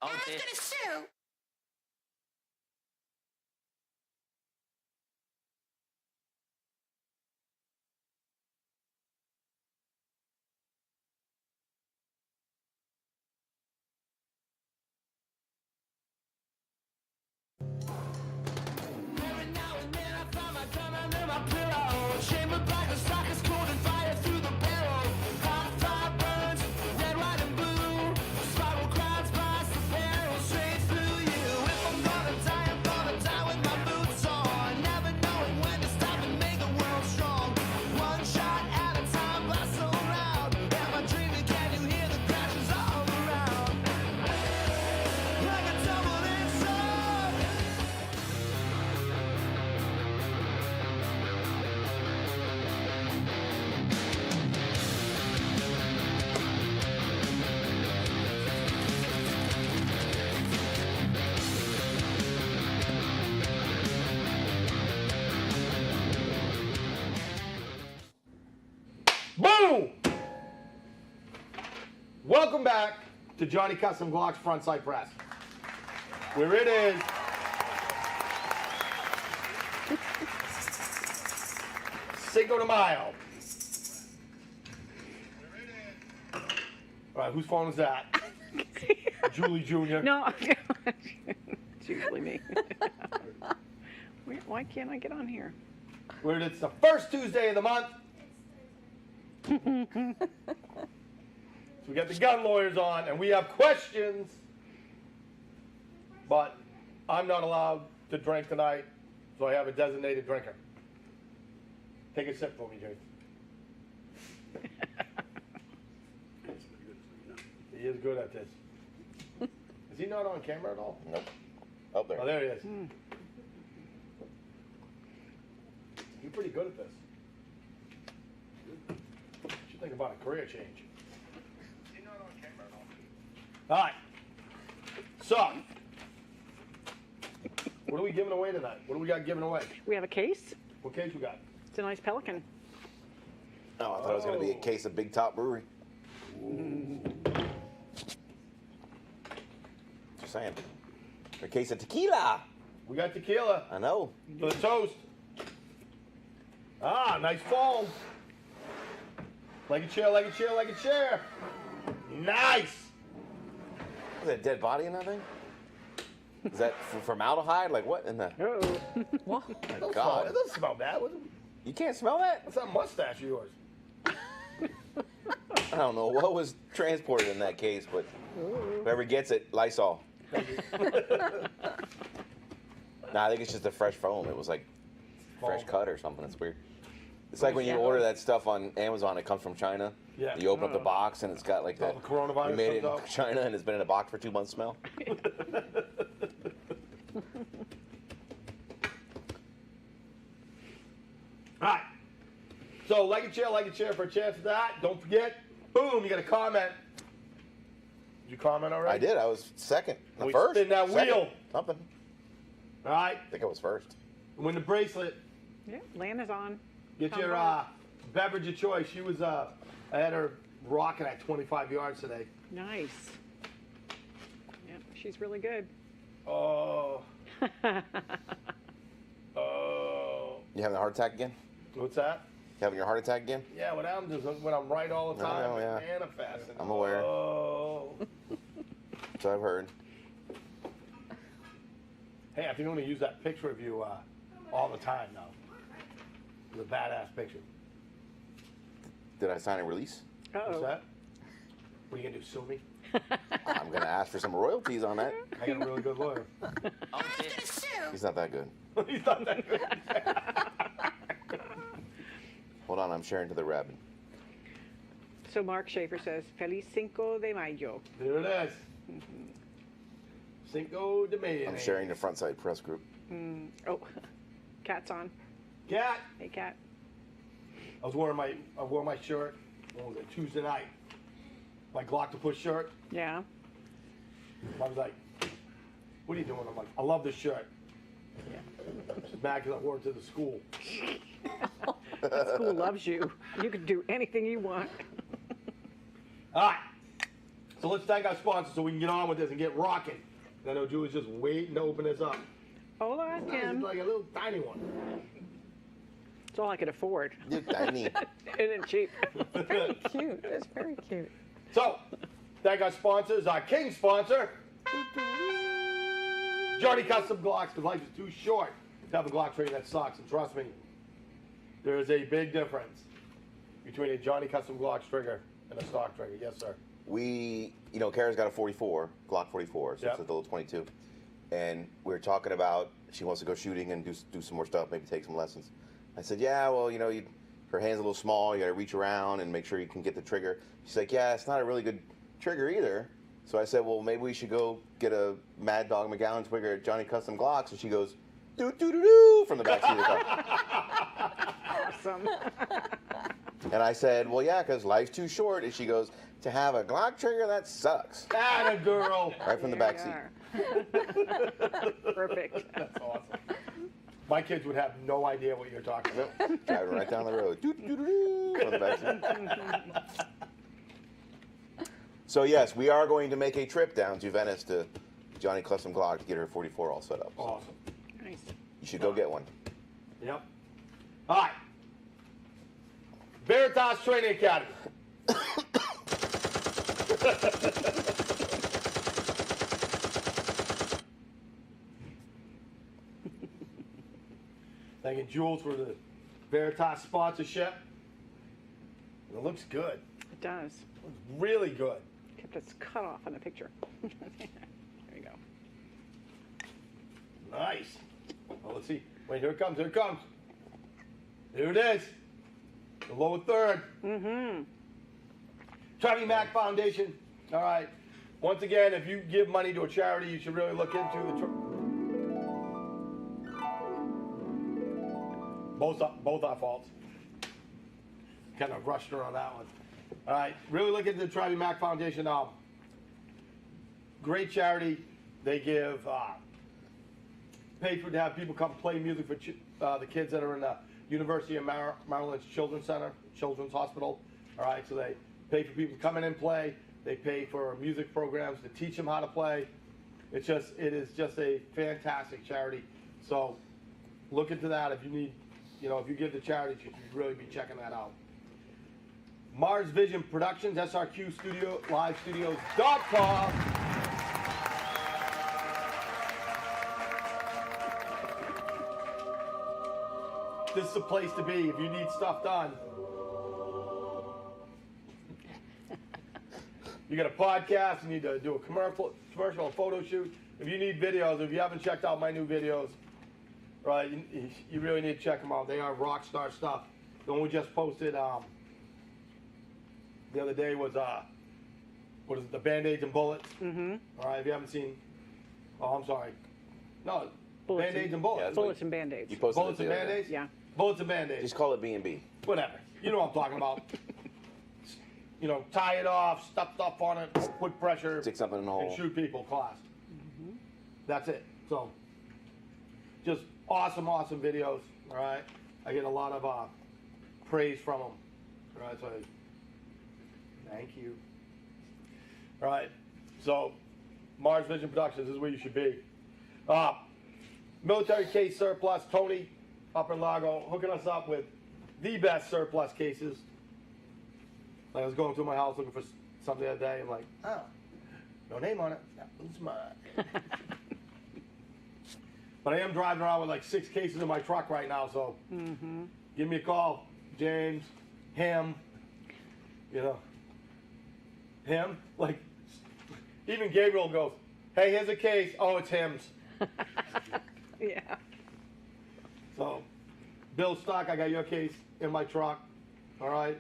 I was gonna sue. Boom! Welcome back to Johnny Custom Glock's Frontside Press, where it is Cinco de Mayo. All right, whose phone is that? Julie Jr. No, it's usually me. Why can't I get on here? Where it's the first Tuesday of the month. So we got the gun lawyers on, and we have questions, but I'm not allowed to drink tonight, so I have a designated drinker. Take a sip for me, Jason. He is good at this. Is he not on camera at all? Nope. Oh, there. Oh, there he is. You're pretty good at this. What you think about a career change? Is he not on camera at all? All right. So, what are we giving away tonight? What do we got giving away? We have a case. What case we got? It's a nice Pelican. Oh, I thought it was going to be a case of Big Top Brewery. Just saying. A case of tequila. We got tequila I know. for the toast. Ah, nice foam. Like a chair, like a chair, like a chair. Nice. Is that a dead body in that thing? Is that formaldehyde? Like what in the? Oh. What? It My doesn't God. smell bad. You can't smell that? What's that mustache of yours? I don't know what was transported in that case, but whoever gets it, Lysol. Nah, I think it's just a fresh foam. It was like fresh Foam. cut or something. It's weird. It's like when you order that stuff on Amazon, it comes from China. Yeah. You open up the box and it's got like All that. the coronavirus We made it in comes out. China and it's been in a box for 2 months smell. All right. So, like a chair for a chance of that. Don't forget, boom, you got a comment. Did you comment already? I did. I was second. We First. spin that Second. wheel. Something. All right. I think I was first. Win the bracelet. Yeah, Lan is on. Get Come your on. beverage of choice. She was, I had her rocking at 25 yards today. Nice. Yeah, she's really good. Oh. Oh. You having a heart attack again? What's that? You having your heart attack again? Yeah, what happens is when I'm right all the I time, know, yeah. it's manifesting. I'm aware. Oh. So I've heard. Hey, I think I'm going to use that picture of you all the time now. It's a badass picture. Did I sign a release? What's Uh-oh. that? What are you going to do, sue me? I'm going to ask for some royalties on that. I got a really good lawyer. I was gonna sue. He's not that good. He's not that good. Hold on, I'm sharing to the rabbit. So Mark Schaefer says, Feliz Cinco de Mayo. There it is. Cinco de Mayo. I'm sharing the front side press group. Oh, Cat's on. Cat. Hey, Cat. I wore my shirt. What was it? Tuesday night. My Glock to push shirt. Yeah. I was like, "What are you doing?" I'm like, "I love this shirt." She's mad because I wore it to the school. The school loves you. You can do anything you want. All right. So let's thank our sponsors so we can get on with this and get rocking. I know Julie's just waiting to open this up. Hola, It's Tim. like a little tiny one. It's all I could afford. You're tiny. Isn't it cheap? Very cute. That's very cute. So, thank our sponsors. Our king sponsor, Johnny Custom Glocks, because life is too short to have a Glock trade that sucks. And trust me, there is a big difference between a Johnny Custom Glocks trigger and a stock trigger. Yes, sir. Kara's got a 44, Glock 44, so Yep. it's a little 22. And we were talking about she wants to go shooting and do some more stuff, maybe take some lessons. I said, yeah, well, her hand's a little small. You got to reach around and make sure you can get the trigger. She's like, yeah, it's not a really good trigger either. So I said, well, maybe we should go get a Mad Dog McGowan trigger at Johnny Custom Glocks. And she goes, doo doo doo doo from the back seat of the car. Awesome. And I said, well, yeah, because life's too short. And she goes, to have a Glock trigger, that sucks. Atta girl. Right from the back seat. Perfect. That's awesome. My kids would have no idea what you're talking about. Yep. Driving right down the road. Doo doo doo doo from the back seat. So yes, we are going to make a trip down to Venice to Johnny Custom Glock to get her 44 all set up. So Awesome. Nice. you should go get one. Yep. All right. Veritas Training Academy. Thanking Jules for the Veritas sponsorship. It looks good. It does. It looks really good. Except it's cut off on the picture. There you go. Nice. Well, let's see. Wait, here it comes. Here it comes. Here it is. The lower third. Mm-hmm. Tribune Mac Foundation. All right. Once again, if you give money to a charity, you should really look into the. Both our faults. Kind of rushed her on that one. All right. Really look into the Tribune Mac Foundation. Great charity. They give pay for to have people come play music for the kids that are in the University of Maryland's Children's Center, Children's Hospital. All right. So they pay for people to come in and play. They pay for music programs to teach them how to play. It is just a fantastic charity. So look into that. If you need, if you give to charity, you should really be checking that out. Mars Vision Productions, SRQ Studio, LiveStudios.com. This is the place to be if you need stuff done. You got a podcast, you need to do a commercial, a photo shoot. If you need videos, if you haven't checked out my new videos, right, you really need to check them out. They are rock star stuff. The one we just posted the other day was, what is it, the Band-Aids and Bullets. Mm-hmm. All right, if you haven't seen, I'm sorry. No, Bullets Band-Aids and Yeah, Bullets. that's Bullets and Band-Aids. You posted Bullets it and the other day. Band-Aids? Yeah. Bullets and Band-Aids. Just call it B&B. Whatever. You know what I'm talking about. Tie it off, stuff on it, put pressure, Stick something in the hole. and shoot people, class. That's it. So, just awesome videos, all right? I get a lot of praise from them, all right? So, thank you. All right, so Mars Vision Productions is where you should be. Military Case Surplus, Tony up in Largo, hooking us up with the best surplus cases. Like I was going through my house looking for something the other day. I'm like, oh, no name on it. That one's mine. But I am driving around with like 6 cases in my truck right now. So give me a call, James, him. Him. Like even Gabriel goes, hey, here's a case. Oh, it's him's. Yeah. So, Bill Stock, I got your case in my truck. All right.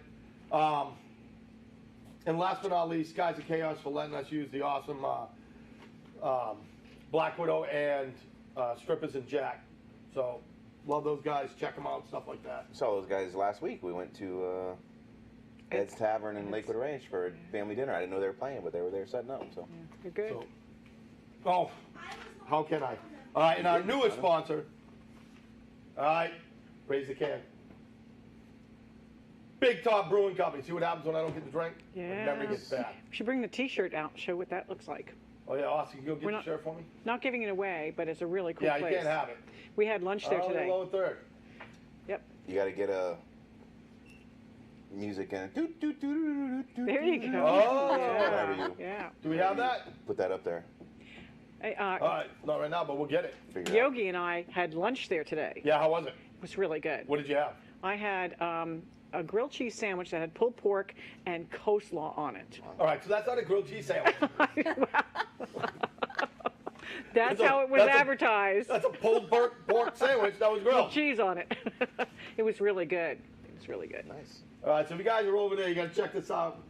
And last but not least, Guys of Chaos for letting us use the awesome Black Widow and Strippers and Jack. So, love those guys. Check them out, stuff like that. Saw those guys last week. We went to Ed's Tavern in Lakewood Ranch for a family dinner. I didn't know they were playing, but they were there setting up. So. You're good. So, how can I? All right, and our newest sponsor. All right, raise the can. Big Top Brewing Company. See what happens when I don't get the drink? It never Yes. gets bad. We should bring the T-shirt out and show what that looks like. Oh yeah, Austin, you go get We're the not- shirt for me? Not giving it away, but it's a really cool Yeah, place. you can't have it. We had lunch there Oh, today. lower third. Yep. You got to get a music and There you go. Oh. Whatever Yeah. you- Yeah. Do we have that? put that up there. Hey, All right, not right now, but we'll get it. Figure it out. Yogi and I had lunch there today. Yeah, how was it? It was really good. What did you have? I had a grilled cheese sandwich that had pulled pork and coleslaw on it. All right, so that's not a grilled cheese sandwich. That's That's a- how it was that's a- advertised. That's a pulled pork sandwich that was grilled. Cheese on it. It was really good. It was really good. Nice. All right, so if you guys are over there, you got to check this out.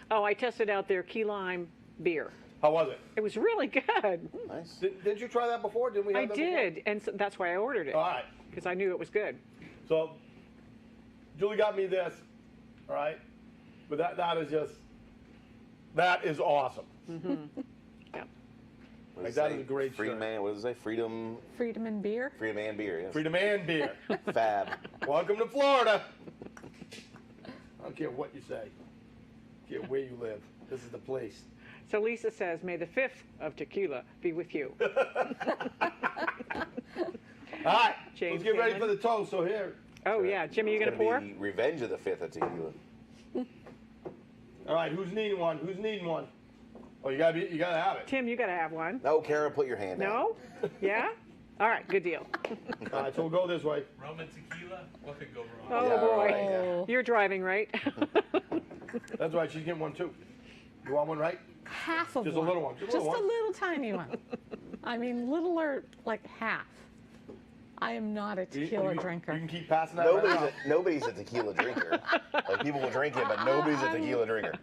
Oh, I tested out their key lime beer. How was it? It was really good. Nice. Did you try that before? Didn't we have I that did, and so that's why I ordered it, Before? All right. because I knew it was good. So, Julie got me this, all right? But that is awesome. Yeah. What Like, does it that say? is a great Freedom shirt. Man. What does it say? Freedom Freedom and beer. and beer. Yes. Freedom and beer. Fab. Welcome to Florida. I don't care what you say. I don't care where you live. This is the place. So Lisa says, may the 5th of tequila be with you. All right, James let's get ready Cameron. for the toast. So here. Oh, yeah. Jimmy, you It's going to pour? be Revenge of the 5th of Tequila. All right, who's needing one? Who's needing one? Oh, you gotta have it. Tim, you got to have one. No, Kara, put your hand down. No? Yeah? All right, good deal. All right, so we'll go this way. Rum and tequila, what could go wrong? Oh, Yeah, boy. right, yeah. You're driving, right? That's right. She's getting one too. You want one, right? Half of Just a one. little one, just a Just little a one. little tiny one. I mean, little or like half. I am not a tequila You drinker. can keep passing that. Right now. Nobody's a tequila drinker. Like, people will drink it, but nobody's a tequila drinker.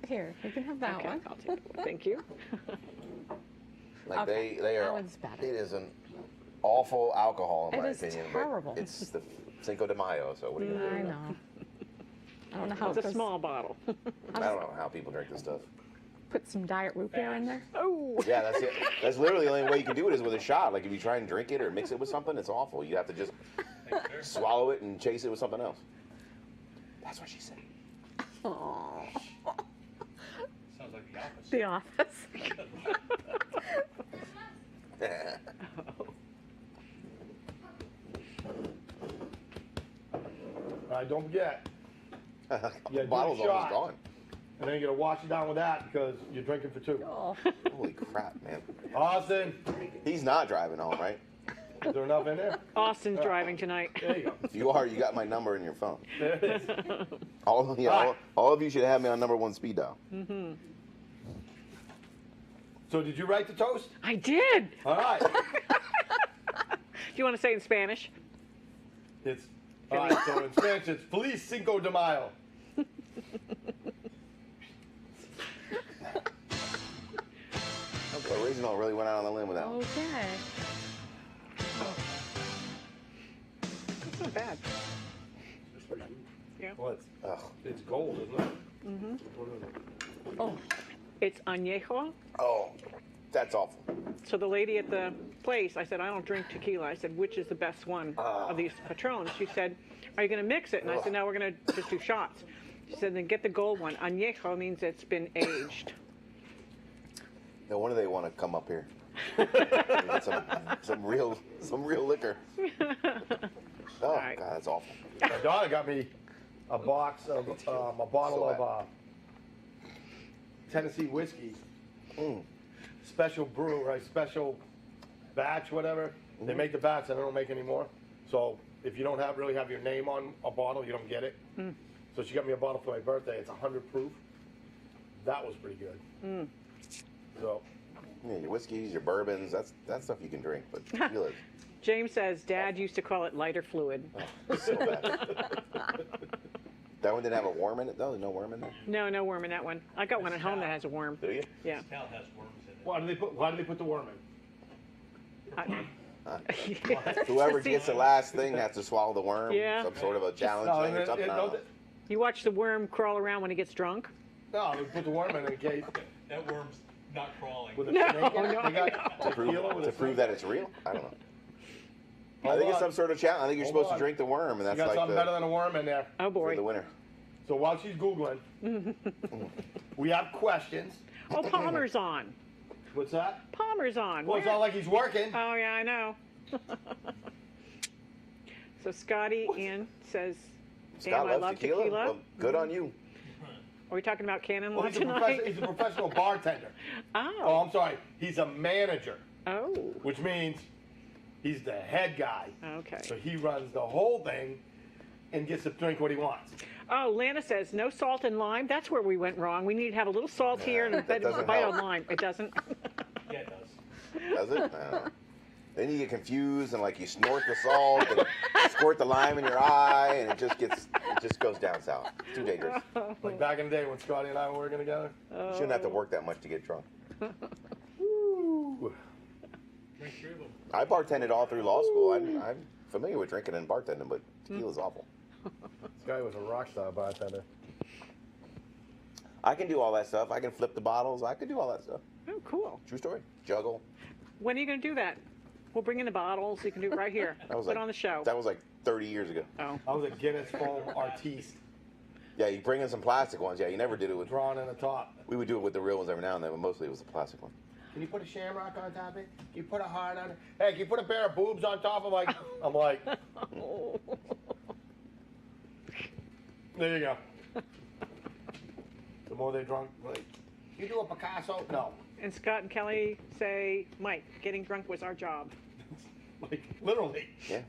Here, you can have that Okay, one. I'll take it. Thank you. Like Okay, they that are. one's better. It is an awful alcohol in It my is opinion. terrible. But it's the Cinco de Mayo, so what are you gonna I do? know. I don't know how It's it a goes. small bottle. I don't know how people drink this stuff. Put some diet root beer in there. Oh. Yeah, that's it. That's literally the only way you can do it is with a shot. Like if you try and drink it or mix it with something, it's awful. You have to just swallow it and chase it with something else. That's what she said. Oh, Sounds like the opposite. the office. All right, don't forget. The Yeah, do bottle's a almost shot. gone. And then you gotta wash it down with that because you're drinking for two. Oh, Holy crap, man. Austin, He's not driving home, right? is there enough in there? Austin's driving tonight. There you go. If you are, you got my number in your phone. There it is. All Right. of you should have me on #1 speed dial. So did you write the toast? I did. All right. Do you want to say it in Spanish? It's all right. So in Spanish, it's Feliz Cinco de Mayo. But Reginald really went out on a limb with that one. okay. It's not bad. Yeah. Well, Ugh. it's gold, isn't it? What is it? Oh, It's añejo. Oh, that's awful. So the lady at the place, I said, I don't drink tequila. I said, which is the best one of these Patrons? She said, are you going to mix it? And I said, no, we're going to just do shots. She said, then get the gold one. Añejo means it's been aged. No wonder they want to come up here. Get some real liquor. Oh right. God, that's awful. My daughter got me a box of a bottle So of Tennessee whiskey, Mm. special brew, right? Special batch, whatever. They make the batch, and they don't make any more. So if you don't really have your name on a bottle, you don't get it. So she got me a bottle for my birthday. It's 100 proof. That was pretty good. So Yeah, your whiskeys, your bourbons, that's stuff you can drink, but tequila, James says Dad used to call it lighter fluid. is so bad. That one didn't have a worm in it, though? There's no worm in there? No, no worm in that one. I got one at home that has a worm. Do you? Yeah. Cal has worms in it. why do they put the worm in? Whoever gets the last thing has to swallow the worm. Yeah. Some sort of a challenge No, thing or something. I don't know. You watch the worm crawl around when he gets drunk? No, they put the worm in case That worm's not crawling. with a No, snake in it. no, They got tequila with To a prove snake. that it's real? I don't know. I Hold think it's on. some sort of challenge. I think you're Hold supposed on. to drink the worm, and You that's got like something better than a worm in there. Oh for boy. the winner. So while she's Googling, we have questions. Oh, Palmer's on. What's that? Palmer's on. Well, it's Where- not like he's working. Oh, yeah, I know. So Scotty Ann says, Scott damn, I loves love tequila. tequila. Well, good on you. Are we talking about Cannon Well, Law he's a, tonight? he's a professional bartender. Oh, Oh. I'm sorry. He's a manager, Oh. which means he's the head guy. Okay. So he runs the whole thing and gets to drink what he wants. Oh, Lana says no salt and lime. That's where we went wrong. We need to have a little salt here and a that bit of doesn't bite help. of lime. It doesn't. Yeah, it does. Does it? I don't know. Then you get confused and like you snort the salt and squirt the lime in your eye and it just goes down south. It's too dangerous. Like back in the day when Scotty and I were working together. You shouldn't have to work that much to get drunk. Woo. Drink 3 of them. I bartended all through law school. I'm familiar with drinking and bartending, but tequila's awful. This guy was a rock star bartender. I can do all that stuff. I can flip the bottles. I can do all that stuff. Oh, cool. True story. Juggle. When are you going to do that? We'll bring in the bottles. You can do it right here. That was Put like, on the show. That was like 30 years ago. Oh. I was a Guinness foam artiste, Yeah, you bring in some plastic ones. Yeah, you never did it with. drawn in the top. We would do it with the real ones every now and then, but mostly it was the plastic one. Can you put a shamrock on top of it? Can you put a heart on it? Hey, can you put a pair of boobs on top of I'm like, there you go. The more they drunk, like, you do a Picasso? No. And Scott and Kelly say, Mike, getting drunk was our job. Like, literally. Yeah.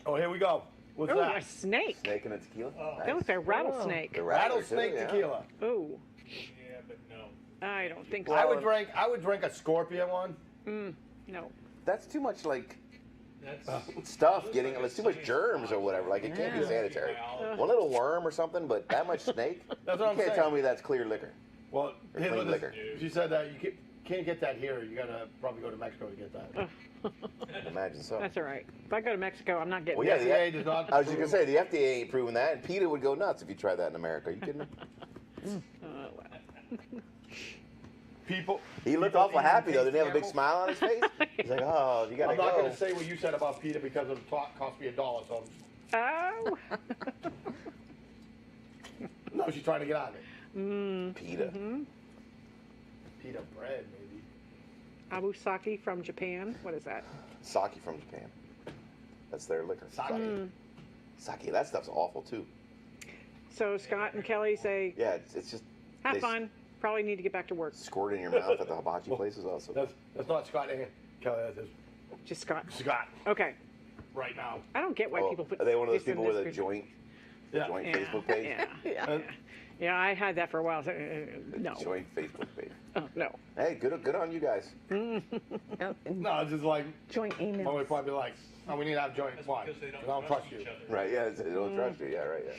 Oh, here we go. What's Oh, a that? snake. Snake and a tequila. That was a rattlesnake. The rattler, too, Rattlesnake yeah. tequila. Oh, Yeah, but no. I don't think so. I would drink a scorpion one. No. That's too much like That's stuff getting. It's too much germs or whatever. Like it can't be Yeah. sanitary. biology. One little worm or something, but that much snake. That's what You I'm can't saying. tell me that's clear liquor. Well, Or here, clean listen, liquor. she said that you can't get that here. You gotta probably go to Mexico to get that. Imagine so. That's all right. If I go to Mexico, I'm not getting Well, yeah, that. the FDA does not I was just gonna approve. say the FDA ain't proving that, and PETA would go nuts if you tried that in America. Are you kidding me? Well. People. He looked people awful eating happy though. taste Didn't he have a big samples. smile on his face? He's like, oh, you gotta I'm not go. gonna say what you said about PETA because it cost me $1. So Oh. no, she's trying to get out of it. PETA. PETA bread, maybe. Abusaki from Japan. What is that? Sake from Japan. That's their liquor. Sake. Sake. That stuff's awful too. So Scott and Kelly say, Yeah, it's just have they fun. Probably need to get back to work. squirt in your mouth at the hibachi places also. That's not Scott and Kelly. That's Just Scott. Scott Okay. right now. I don't get why Oh, people put are they one of those this in people with a this joint Yeah. joint Yeah. Facebook page? Yeah. Yeah. And Yeah, I had that for a while. So, no. Joint Facebook page. Oh, no. Hey, good on you guys. Yep, and no, it's just like joint mom would emails. probably be like, oh, we need to have joint. That's Why? because they don't, 'Cause I don't trust you. each other. Right? Yeah, they don't trust you. Yeah, right. Yeah.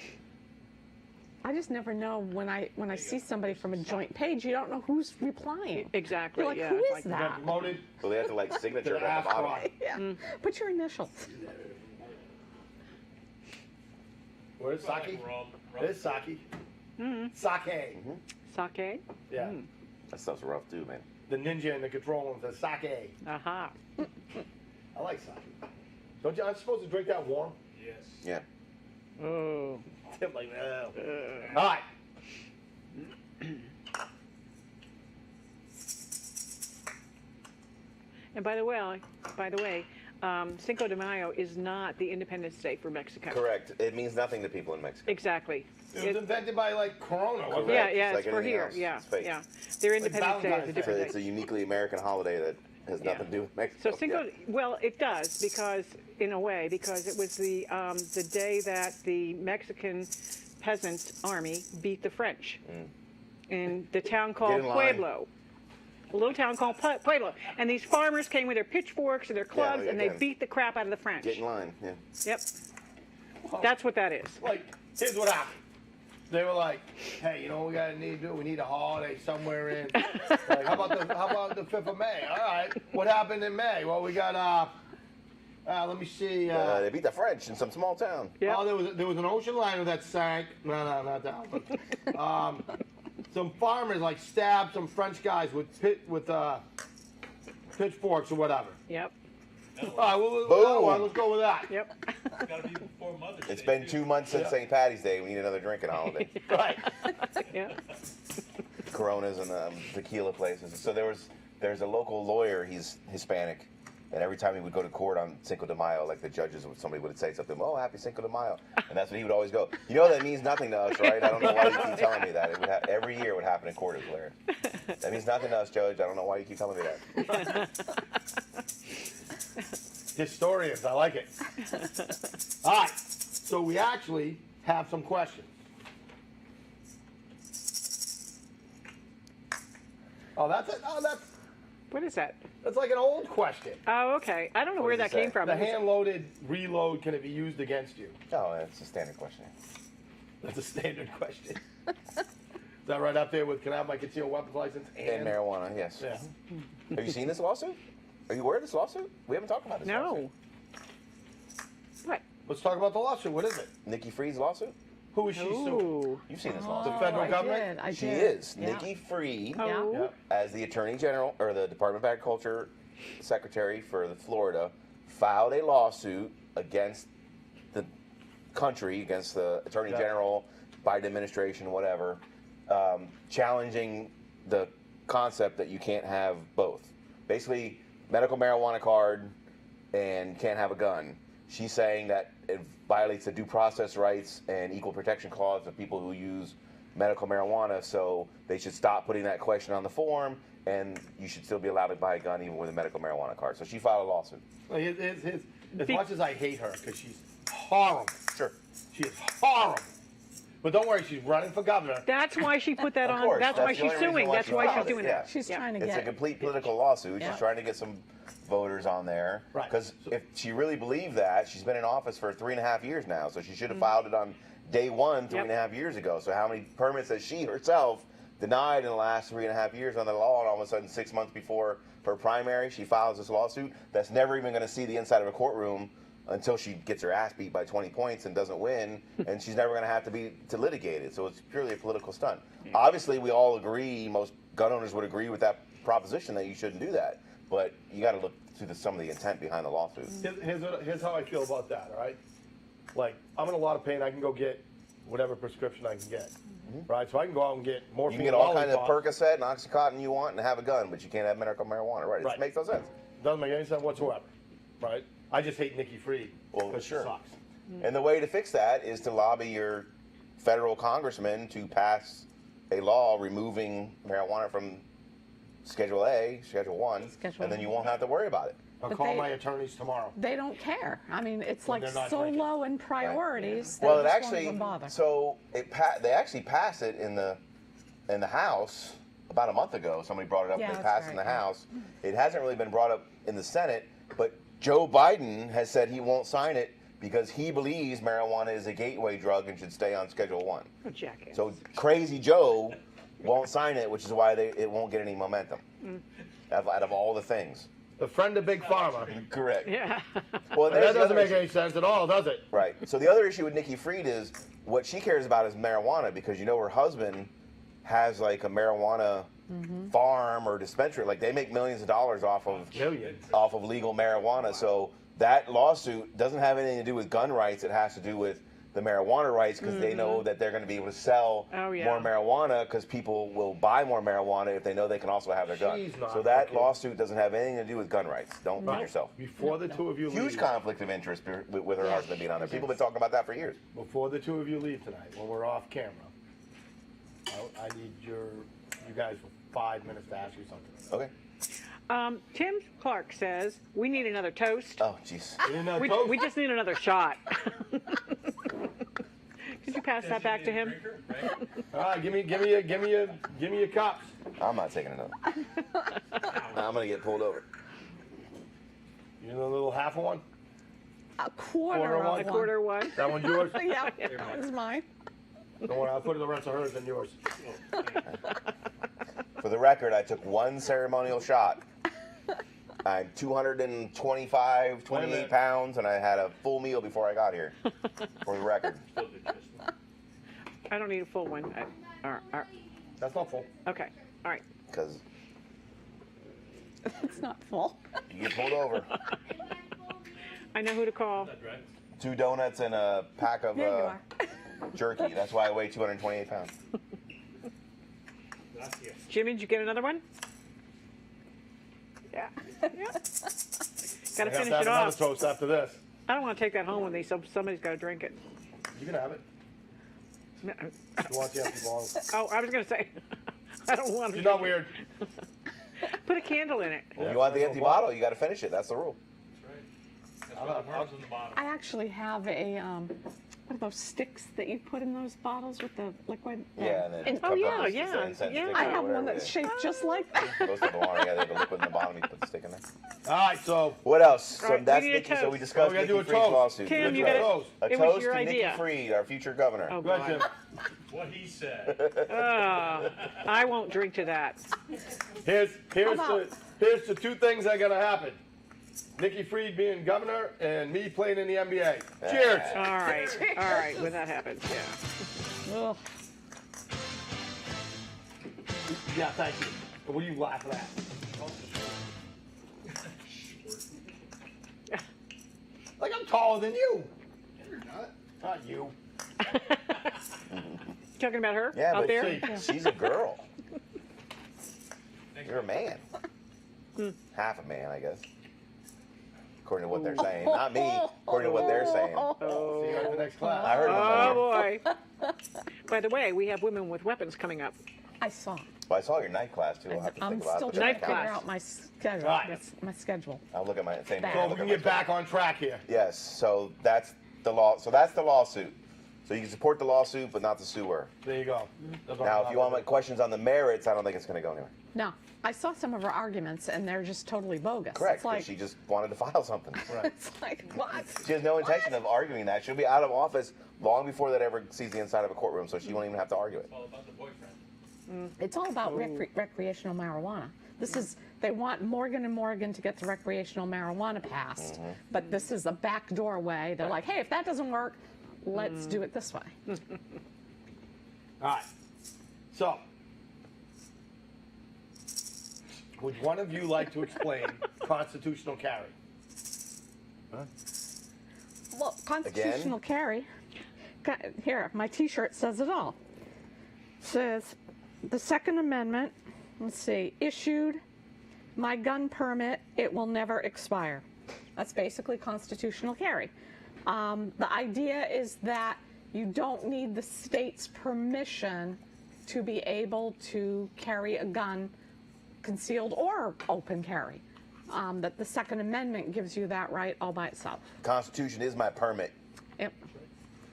I just never know when I see somebody from a joint page. You don't know who's replying. Exactly. You're like, yeah. who It's is like, Got that? promoted. So they have to like signature it Their at the ass bottom. cry. Yeah. Put your initials. Where's Well, sake? like rum, There's sake. Sake. Sake? Yeah. That stuff's rough too, man. The ninja in the control room says sake. Aha. I like sake. Don't you? I'm supposed to drink that warm. Yes. Yeah. Oh. I'm like, no. All right. And by the way, Cinco de Mayo is not the Independence Day for Mexico. Correct. It means nothing to people in Mexico. Exactly. It was invented by like Corona. Wasn't Yeah, it? yeah, It's it's like for anything here. else. Yeah, It's fake. yeah. Their Like Independence Day is a Valentine's Day. different It's a day. uniquely American holiday that has Yeah. nothing to do with Mexico. So Cinco, Yeah. well, it does because, in a way, because it was the day that the Mexican peasant army beat the French in the town called Get in line. Pueblo. A little town called Pueblo. And these farmers came with their pitchforks and their clubs, yeah, and they yeah. beat the crap out of the French. Get in line. Yeah. Yep. That's what that is. Like, here's what happened. They were like, hey, you know what we gotta need to do? We need a holiday somewhere in. Like, how about the 5th of May? All right. What happened in May? Well, we got let me see. They beat the French in some small town. Yep. Oh, there was an ocean liner that sank. No, not that one. Some farmers like stabbed some French guys with pitchforks or whatever. Yep. All right, Boom. let's go with that. Yep. It's got to be before Mother's Day. It's been 2 months since Yeah. St. Patty's Day. We need another drinking holiday. Right. Yeah. Coronas and tequila places. So there's a local lawyer. He's Hispanic, and every time he would go to court on Cinco de Mayo, like the judges, somebody would say something, "Oh, happy Cinco de Mayo," and that's what he would always go. You know that means nothing to us, right? I don't know why you keep telling me that. It would every year it would happen in court, is hilarious. That means nothing to us, Judge. I don't know why you keep telling me that. Historians, I like it. All right, so we actually have some questions. Oh, that's it. Oh, What is that? that's like an old question. Oh, okay. I don't know What where does that it came say? from. The It was- hand-loaded reload, can it be used against you? Oh, that's a standard question. That's a standard question. Is that right up there with, can I have my concealed weapons license And marijuana, yes. Yeah. Have you seen this lawsuit? Are you aware of this lawsuit? We haven't talked about this lawsuit. No. What? Let's talk about the lawsuit. What is it? Nikki Freed's lawsuit? Who is she suing? Ooh. You've seen this The lawsuit. federal I government? did. She is. Yeah. Nikki Freed, Oh. Yeah. as the Attorney General, or the Department of Agriculture Secretary for Florida, filed a lawsuit against the country, against the Attorney Yeah. General, Biden administration, whatever, challenging the concept that you can't have both. Basically, medical marijuana card and can't have a gun. She's saying that it violates the due process rights and equal protection clause of people who use medical marijuana, so they should stop putting that question on the form, and you should still be allowed to buy a gun even with a medical marijuana card. So she filed a lawsuit. As much as I hate her, because she's horrible. Sure. She is horrible. But don't worry, she's running for governor. That's why she put that Of on. course, That's why that's the she's only reason suing. why That's she why she's filed it, doing yeah. that. She's Yeah. trying to It's get. a complete political lawsuit. Yeah. She's trying to get some voters on there. Right. Because if she really believed that, she's been in office for 3.5 years now, so she should have Mm. filed it on day one, 3.5 years ago. So how many permits has she herself denied in the last 3.5 years on the law, and all of a sudden 6 months before her primary, she files this lawsuit that's never even going to see the inside of a courtroom until she gets her ass beat by 20 points and doesn't win, and she's never going to have to litigate it. So it's purely a political stunt. Obviously, we all agree, most gun owners would agree with that proposition that you shouldn't do that, but you got to look to some of the intent behind the lawsuit. Here's how I feel about that, all right? Like, I'm in a lot of pain. I can go get whatever prescription I can get, right? So I can go out and get morphine. You can get all kinds of lollipop. Percocet and Oxycontin you want and have a gun, but you can't have medical marijuana, right? It Right. just makes no sense. Doesn't make any sense whatsoever, right? I just hate Nikki Freed Well, because sure. she sucks. And the way to fix that is to lobby your federal congressman to pass a law removing marijuana from Schedule A, Schedule 1, Schedule and then you one. won't have to worry about it. I'll But call they- my attorneys tomorrow. They don't care. I mean, it's When like they're not so drinking. low in priorities. Well, they it just actually, won't even bother. so they actually passed it in the House about a month ago. Somebody brought it up. Yeah, They that's passed it in the right, yeah. House. It hasn't really been brought up in the Senate, but Joe Biden has said he won't sign it because he believes marijuana is a gateway drug and should stay on Schedule 1. Oh, jackass. So Crazy Joe won't sign it, which is why it won't get any momentum. Out of all the things. The friend of Big Pharma. Correct. Yeah. Well, That there's the doesn't other make issue. any sense at all, does it? Right. So the other issue with Nikki Freed is what she cares about is marijuana, because you know her husband has like a marijuana farm or dispensary. Like they make millions of dollars off of legal marijuana. So that lawsuit doesn't have anything to do with gun rights. It has to do with the marijuana rights, because they know that they're going to be able to sell Oh, yeah. more marijuana, because people will buy more marijuana if they know they can also have their gun. She's not So that fucking- lawsuit doesn't have anything to do with gun rights. Don't kid yourself. Before the two of you Huge leave, conflict of interest with her husband being on there. People have been talking about that for years. before the two of you leave tonight, when we're off camera, I need you guys for 5 minutes to ask you something. Okay. Tim Clark says we need another toast. Oh, jeez. We just need another shot. Could you pass that back to him? All right, give me your cups. I'm not taking another. I'm gonna get pulled over. You know the little half of one? A quarter Quarter of one? A quarter one. That one's yours? Yeah, that was mine. Don't worry, I'll put the rest of hers in yours. For the record, I took one ceremonial shot. I'm 225, 28 minute. pounds, and I had a full meal before I got here. For the record. I don't need a full one. That's not full. Okay. All right. Because It's not full. you get pulled over. I know who to call. That right? 2 donuts and a pack of There you are. jerky. That's why I weigh 228 pounds. Gracias. Jimmy, did you get another one? Yeah. Yeah. Got to I have finish to have it another off. toast after this. I don't want to take that home with me, so somebody's got to drink it. You can have it. You want the empty bottle. Oh, I was going to say, I don't want to. You're not weird. Put a candle in it. If you want the empty bottle, you got to finish it. That's the rule. That's right. That's why the worms in the bottom. I actually have a what are those sticks that you put in those bottles with the liquid? Yeah, and then And- Oh, cup yeah, of the yeah, incense yeah. stick I or have one whatever that's it is. shaped just like that. Most of them are. Yeah, they have the liquid in the bottom. You put the stick in there. All right, so What else? All So right, that's we need a Nikki. So toast. we discussed we gotta Nikki do a Fried's toast. lawsuit. Tim, Good you toast. got A It was toast your to idea. Nikki Fried, our future governor. Oh, go ahead, Jim. God. What he said. I won't drink to that. Here's about- the 2 things that are gonna happen. Nikki Fried being governor and me playing in the NBA. Cheers. All right, when that happens, yeah. Ugh. Yeah, thank you. What are you laughing at? Like I'm taller than you. You're not. Not you. Talking about her Yeah, out but there? she's a girl. You're a man. Half a man, I guess. According to what they're saying. Not me. According to what they're saying. See you at the next class. I heard Oh, them. boy. By the way, we have Women with Weapons coming up. I saw. Well, I saw your night class too. I'll have to I'm think about still it. trying Knife to figure class. out my schedule. Right. That's my schedule. I'll look at my same. So So we can get back on track here. Yes. So that's the law. So that's the lawsuit. So you can support the lawsuit, but not the suer. There you go. That's what Now, I'm if you want my talking questions on the merits, I don't think it's going to go anywhere. No, I saw some of her arguments, and they're just totally bogus. Correct. It's like, She just wanted to file something. Right. it's like what? She has no intention of arguing that. She'll be out of office long before that ever sees the inside of a courtroom, so she won't even have to argue it. It's all about the boyfriend. It's all about recreational marijuana. This is, they want Morgan and Morgan to get the recreational marijuana passed, but this is a backdoor way. They're like, hey, if that doesn't work, let's do it this way. All right. So, would one of you like to explain constitutional carry? Well, constitutional carry. Here, my T-shirt says it all. Says the Second Amendment. Let's see. Issued my gun permit. It will never expire. That's basically constitutional carry. The idea is that you don't need the state's permission to be able to carry a gun, concealed or open carry. That the Second Amendment gives you that right all by itself. Constitution is my permit. Yep.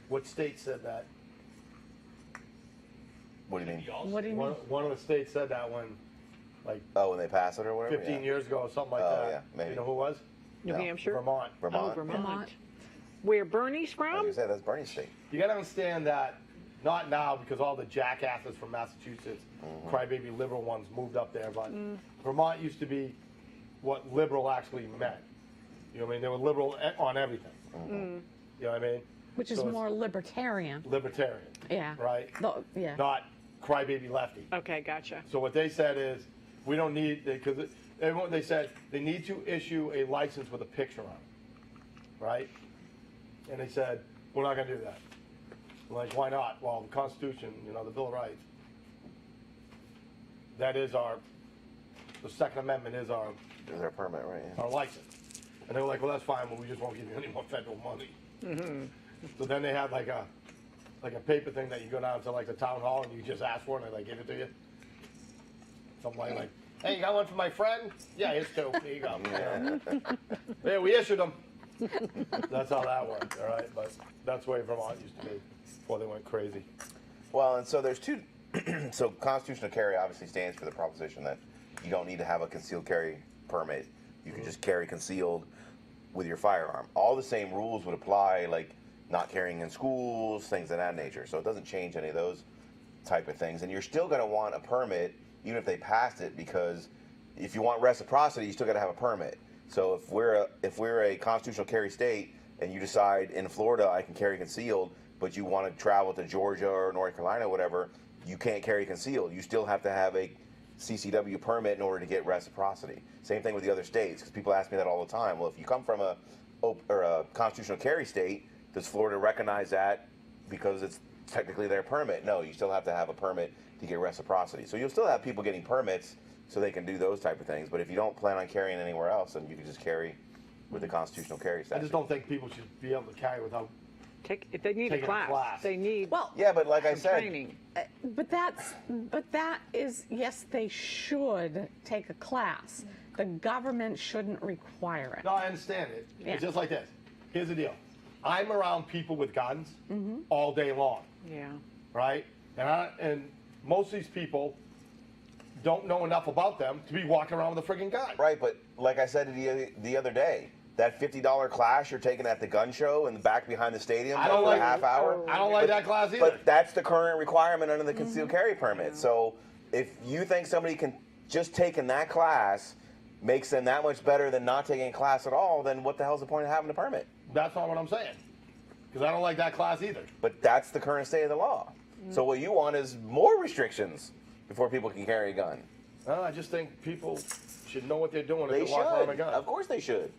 What state said that? What do you mean? What do you mean? One of the states said that when, like, Oh, when they pass it or whatever? 15 Yeah. years ago or something like Oh, that. yeah, maybe. You know who it was? New No. Hampshire? Vermont. Vermont. Oh, Vermont. Vermont. Where Bernie's I was from? going to say, that's Bernie's state. You got to understand that, not now because all the jackasses from Massachusetts, crybaby liberal ones moved up there, but Vermont used to be what liberal actually meant. You know what I mean? They were liberal on everything. You know what I mean? Which is So it's more libertarian. libertarian, Yeah. right? Yeah. Not crybaby lefty. Okay, gotcha. So what they said is, we don't need, because they said they need to issue a license with a picture on it, right? And they said, we're not going to do that. I'm like, why not? Well, the Constitution, you know, the Bill of Rights, that is the Second Amendment is our Is their permit, right? Yeah. license. And they were like, well, that's fine, but we just won't give you any more federal money. So then they had like a paper thing that you go down to like the town hall and you just ask for it and they like give it to you. Something like, hey, you got one for my friend? Yeah, here's 2. There you go. Yeah, we issued them. That's how that worked, all right? But that's the way Vermont used to be before they went crazy. Well, and so there's two. So constitutional carry obviously stands for the proposition that you don't need to have a concealed carry permit. You can just carry concealed with your firearm. All the same rules would apply, like not carrying in schools, things of that nature. So it doesn't change any of those type of things. And you're still going to want a permit, even if they passed it, because if you want reciprocity, you still got to have a permit. So if we're a constitutional carry state and you decide in Florida I can carry concealed, but you want to travel to Georgia or North Carolina or whatever, you can't carry concealed. You still have to have a CCW permit in order to get reciprocity. Same thing with the other states, because people ask me that all the time. Well, if you come from a constitutional carry state, does Florida recognize that because it's technically their permit? No, you still have to have a permit to get reciprocity. So you'll still have people getting permits so they can do those type of things. But if you don't plan on carrying anywhere else, then you can just carry with the constitutional carry I statute. just don't think people should be able to carry without. If they need a Taking a class, class. they need Well, Yeah, but like I some said, training. but that is, yes, they should take a class. The government shouldn't require it. No, I understand it. Yeah. It's just like this. Here's the deal. I'm around people with guns all day long, Yeah. right? And most of these people don't know enough about them to be walking around with a friggin' gun. right, but like I said the other day, that $50 class you're taking at the gun show in the back behind the stadium I don't for like- a half hour. I don't like that class either. But that's the current requirement under the concealed carry permit. So if you think somebody can just taking that class makes them that much better than not taking a class at all, then what the hell's the point of having a permit? That's not what I'm saying. Because I don't like that class either. But that's the current state of the law. So what you want is more restrictions before people can carry a gun. I just think people should know what they're doing They if they're walking around with a should. gun. Of course they should.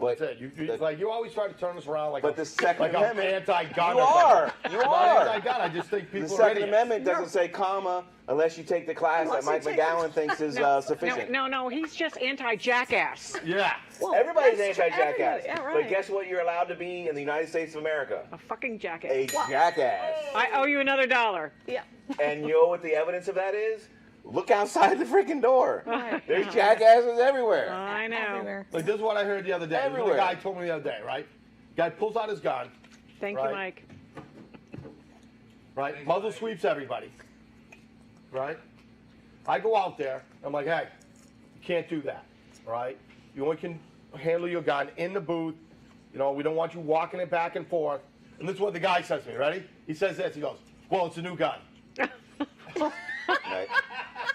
But That's it. You always try to turn this around like But the Second like Amendment- I'm anti-gun. You or are. something. You I'm are. not anti-gun. I just think the people are Second idiots. Amendment doesn't say comma unless you take the class that Unless you Mike take the- McGowan thinks is sufficient. No, he's just anti-jackass. Yeah. Well, Everybody's that's anti-jackass. everybody, yeah, right. But guess what you're allowed to be in the United States of America? A fucking jackass. A jackass. I owe you another $1. Yeah. And you know what the evidence of that is? Look outside the freaking door. Right. There's jackasses everywhere. I know. Everywhere. Like this is what I heard the other day. This is what Everywhere. the guy told me the other day, right? Guy pulls out his gun, Thank Right. you, Mike. right? Muzzle sweeps everybody, right? I go out there. I'm like, hey, you can't do that, right? You only can handle your gun in the booth. You know, we don't want you walking it back and forth. And this is what the guy says to me. Ready? He says this. He goes, well, it's a new gun. Right?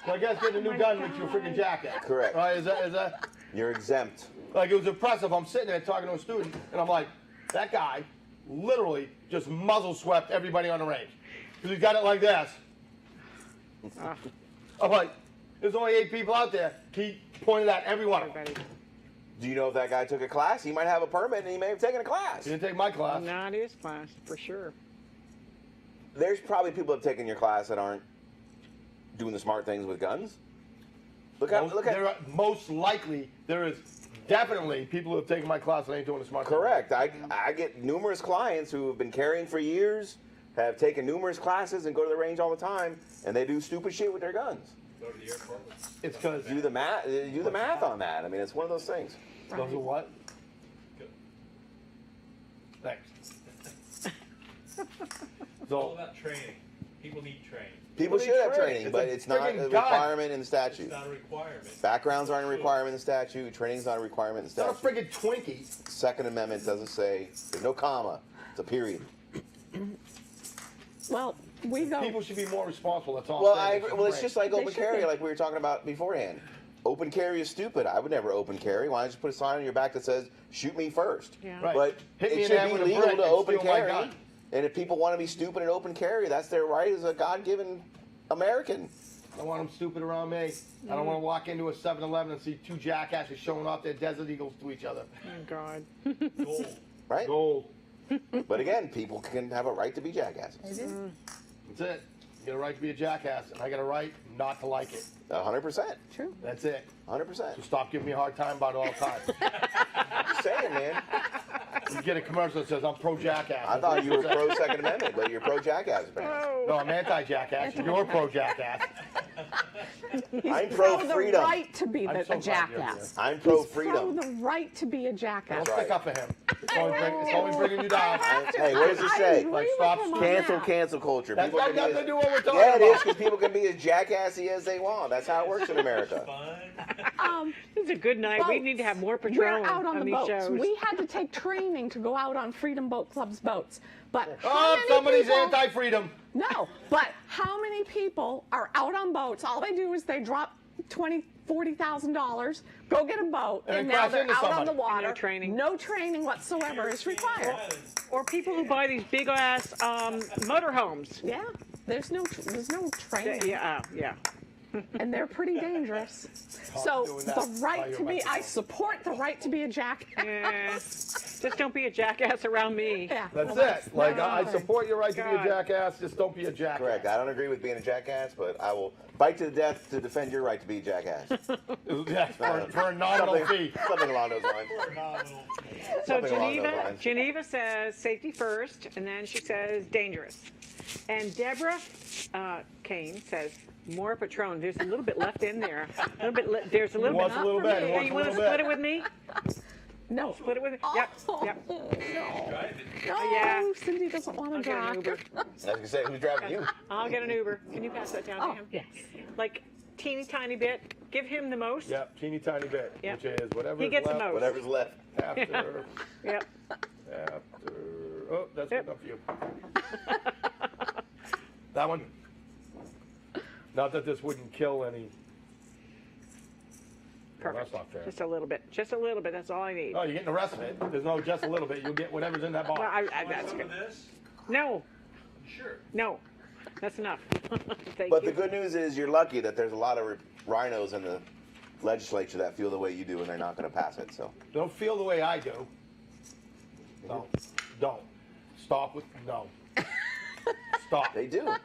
So I guess getting a new gun makes you a freaking jackass. Correct. Right? Is that? You're exempt. Like, it was impressive. I'm sitting there talking to a student, and I'm like, that guy literally just muzzle swept everybody on the range. Because he's got it like this. I'm like, there's only 8 people out there. He pointed at every one of them. Everybody. Do you know if that guy took a class? He might have a permit and he may have taken a class. He didn't take my class. Not his class, for sure. There's probably people that have taken your class that aren't doing the smart things with guns. Look at Most likely, there is definitely people who have taken my class that ain't doing the smart thing. correct. I get numerous clients who have been carrying for years, have taken numerous classes and go to the range all the time, and they do stupid shit with their guns. Go to the airport. It's because Do the math on that. I mean, it's one of those things. those are what? Good. Thanks. It's all So about training. People need training. People Well, should they have train. training, It's but a it's not a friggin' gun. requirement in the It's statute. not a requirement. Backgrounds aren't a requirement in the statute. Training's not a requirement in the it's not a statute. friggin' Twinkie. Second Amendment doesn't say, there's no comma. It's a period. Well, we go. People should be more responsible. That's all. Well, I'm I saying. agree. Well, it's just like They open should carry, be. like we were talking about beforehand. Open carry is stupid. I would never open carry. Why don't you put a sign on your back that says, shoot me first? Yeah. Right. But Hit me it in the should head be with a legal brick to and open steal my carry. gun. And if people want to be stupid and open carry, that's their right as a God-given American. I don't want them stupid around me. I don't want to walk into a 7-Eleven and see 2 jackasses showing off their Desert Eagles to each other. Oh, God. Gold. Right? Gold. But again, people can have a right to be jackasses. That's it. You got a right to be a jackass, and I got a right not to like it. 100%. True. That's it. 100%. So stop giving me a hard time about it all the time. Just saying, man. You get a commercial that says I'm pro jackass. I thought you were pro Second Amendment, but you're pro jackass, man. No, I'm anti jackass. You're pro jackass. I'm pro the freedom. right to be I'm a so glad you're jackass. I'm pro He's freedom. Pro the right to be a jackass. Don't right. stick up for him. It's only bringing you down. Hey, what does it say? agree Like, with stop him on Cancel, that. cancel culture. That's People got can be nothing to as- do with what we're talking Yeah, it is, about. because people can be as jackassy as they want. That's how it works in America. Fun. This is a good night. We Boats. need to have more We're patrol out on the these boats. shows. We had to take training to go out on Freedom Boat Club's boats. But how Oh, many somebody's people, anti-freedom. No, but how many people are out on boats? All they do is they drop $40,000, go get a boat, And and then now crash they're into out on somebody. the water. No training. No training whatsoever is required. Or people who buy these big ass motorhomes. Yeah, there's no training. Yeah, yeah. and they're pretty dangerous. Stop So doing that the by right your to be, I microphone. support the right to be a jackass. Yeah. Just don't be a jackass around me. Yeah, That's well, it. Like, I no. support your right to be a God. jackass, just don't be a jackass. Correct. I don't agree with being a jackass, but I will fight to the death to defend your right to be a jackass. Yeah, for a nominal fee. Something along those lines. Phenomenal. So Something along those Geneva, lines. Geneva says safety first, and then she says dangerous. And Deborah Kane says more Patron. There's a little bit left in there. A little bit. There's a little Wants bit. a little for bit. me. Hey, Wants you a want to little split bit. it with me? No. Split it with me? Yep. Yep. No. Drive it. No, Yeah. Cindy doesn't want I'll to get an drive. Uber. I was gonna say, who's driving you? I'll get an Uber. Can you pass that down to Oh, him? yes. Like teeny tiny bit. Give him the most. Yep, teeny tiny bit, Yep. which is whatever He is gets the left most. Whatever's left. after, Yep. oh, that's Yep. good enough for you. That one? Not that this wouldn't kill any. Well, Perfect. that's not fair. Just a little bit. Just a little bit. That's all I need. Oh, you're getting the rest of it. There's no just a little bit. You'll get whatever's in that box. Well, Want that's some good. of this? No. Sure. No. That's enough. Thank But you. the good news is you're lucky that there's a lot of rhinos in the legislature that feel the way you do, and they're not going to pass it. So Don't feel the way I do. No. Don't. Stop with no. Stop. they do.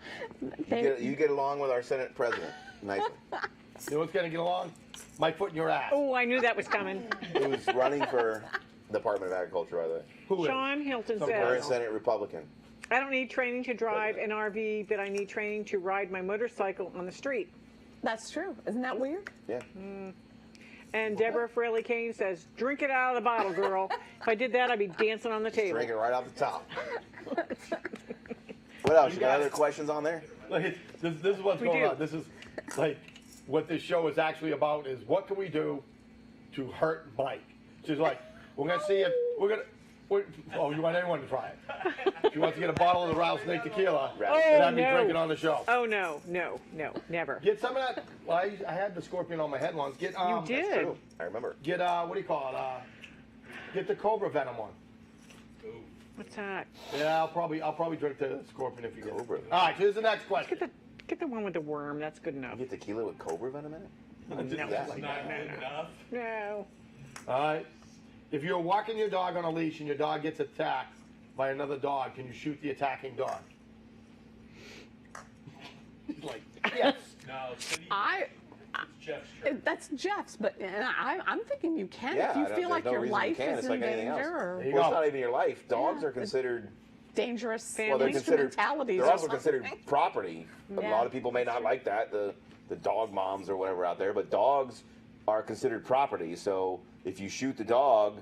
They- You get along with our Senate president nicely. You know what's gonna get along? My foot in your ass. Oh, I knew that was coming. Who's running for Department of Agriculture, by the way? Who is? Sean Hilton Some Current says, Senate Republican. I don't need training to drive an RV, but I need training to ride my motorcycle on the street. That's true. Isn't that weird? Yeah. And Deborah Fraley Kane says, drink it out of the bottle, girl. If I did that, I'd be dancing on the table. Drink it right off the top. What else? You got got other it. questions on there? Like, this is what's We going do. on. This is like what this show is actually about is what can we do to hurt Mike? She's like, we're gonna see if oh, you want anyone to try it? She wants to get a bottle of the Rattlesnake Tequila Oh, and have me no. drink it on the show. Oh, no, never. Get some of that. Well, I had the scorpion on my head once. Get You did. That's true. I remember. Get what do you call it? Get the cobra venom one. Ooh. What's that? Yeah, I'll probably drink the scorpion if you get Cobra. it. All right, here's the next question. Get the one with the worm. That's good enough. You get tequila with cobra venom in it? No, that. It's not good enough. no. All right. If you're walking your dog on a leash and your dog gets attacked by another dog, can you shoot the attacking dog? He's like, yes. No, Cindy, I. it's Jeff's turn. That's Jeff's, but I'm thinking you can Yeah, if you I don't- feel like there's no your reason you life can't. is It's in like anything else. danger or There you Well, go. it's not even your life. Dogs Yeah, are considered. dangerous Well, they're considered. instrumentalities. They're or also considered something. property. A Yeah. lot of people may not like that. The dog moms or whatever out there, but dogs are considered property. So if you shoot the dog,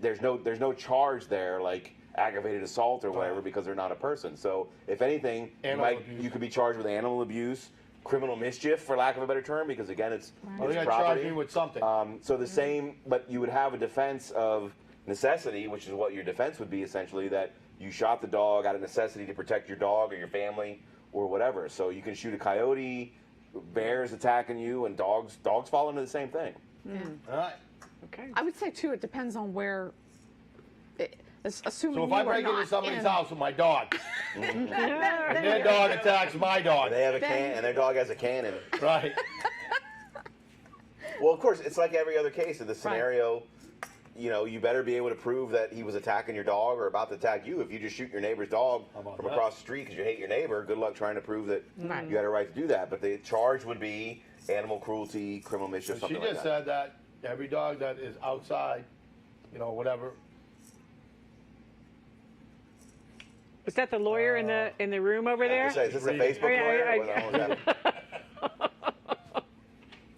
there's no charge there like aggravated assault or whatever because they're not a person. So if anything, Animal abuse. you could be charged with animal abuse, criminal mischief, for lack of a better term, because again, it's Oh, they're gonna property. charge me with something. So the same, but you would have a defense of necessity, which is what your defense would be essentially, that you shot the dog out of necessity to protect your dog or your family or whatever. So you can shoot a coyote, bears attacking you, and dogs fall into the same thing. All right. Okay. I would say too. It depends on where. Assuming So if you I are break into not somebody's in- house with my dog, then and their you're- dog attacks my dog, And they have a Then- can, and their dog has a cannon. right? Well, of course, it's like every other case in this scenario. You know, you better be able to prove that he was attacking your dog or about to attack you. If you just shoot your neighbor's dog How about from that? across the street because you hate your neighbor, good luck trying to prove that Right. you had a right to do that. But the charge would be animal cruelty, criminal mischief, She something just like that. said that every dog that is outside, you know, whatever. Was that the lawyer in the room over there? Is this a Read. Facebook Oh, yeah, lawyer? I- What the hell is that?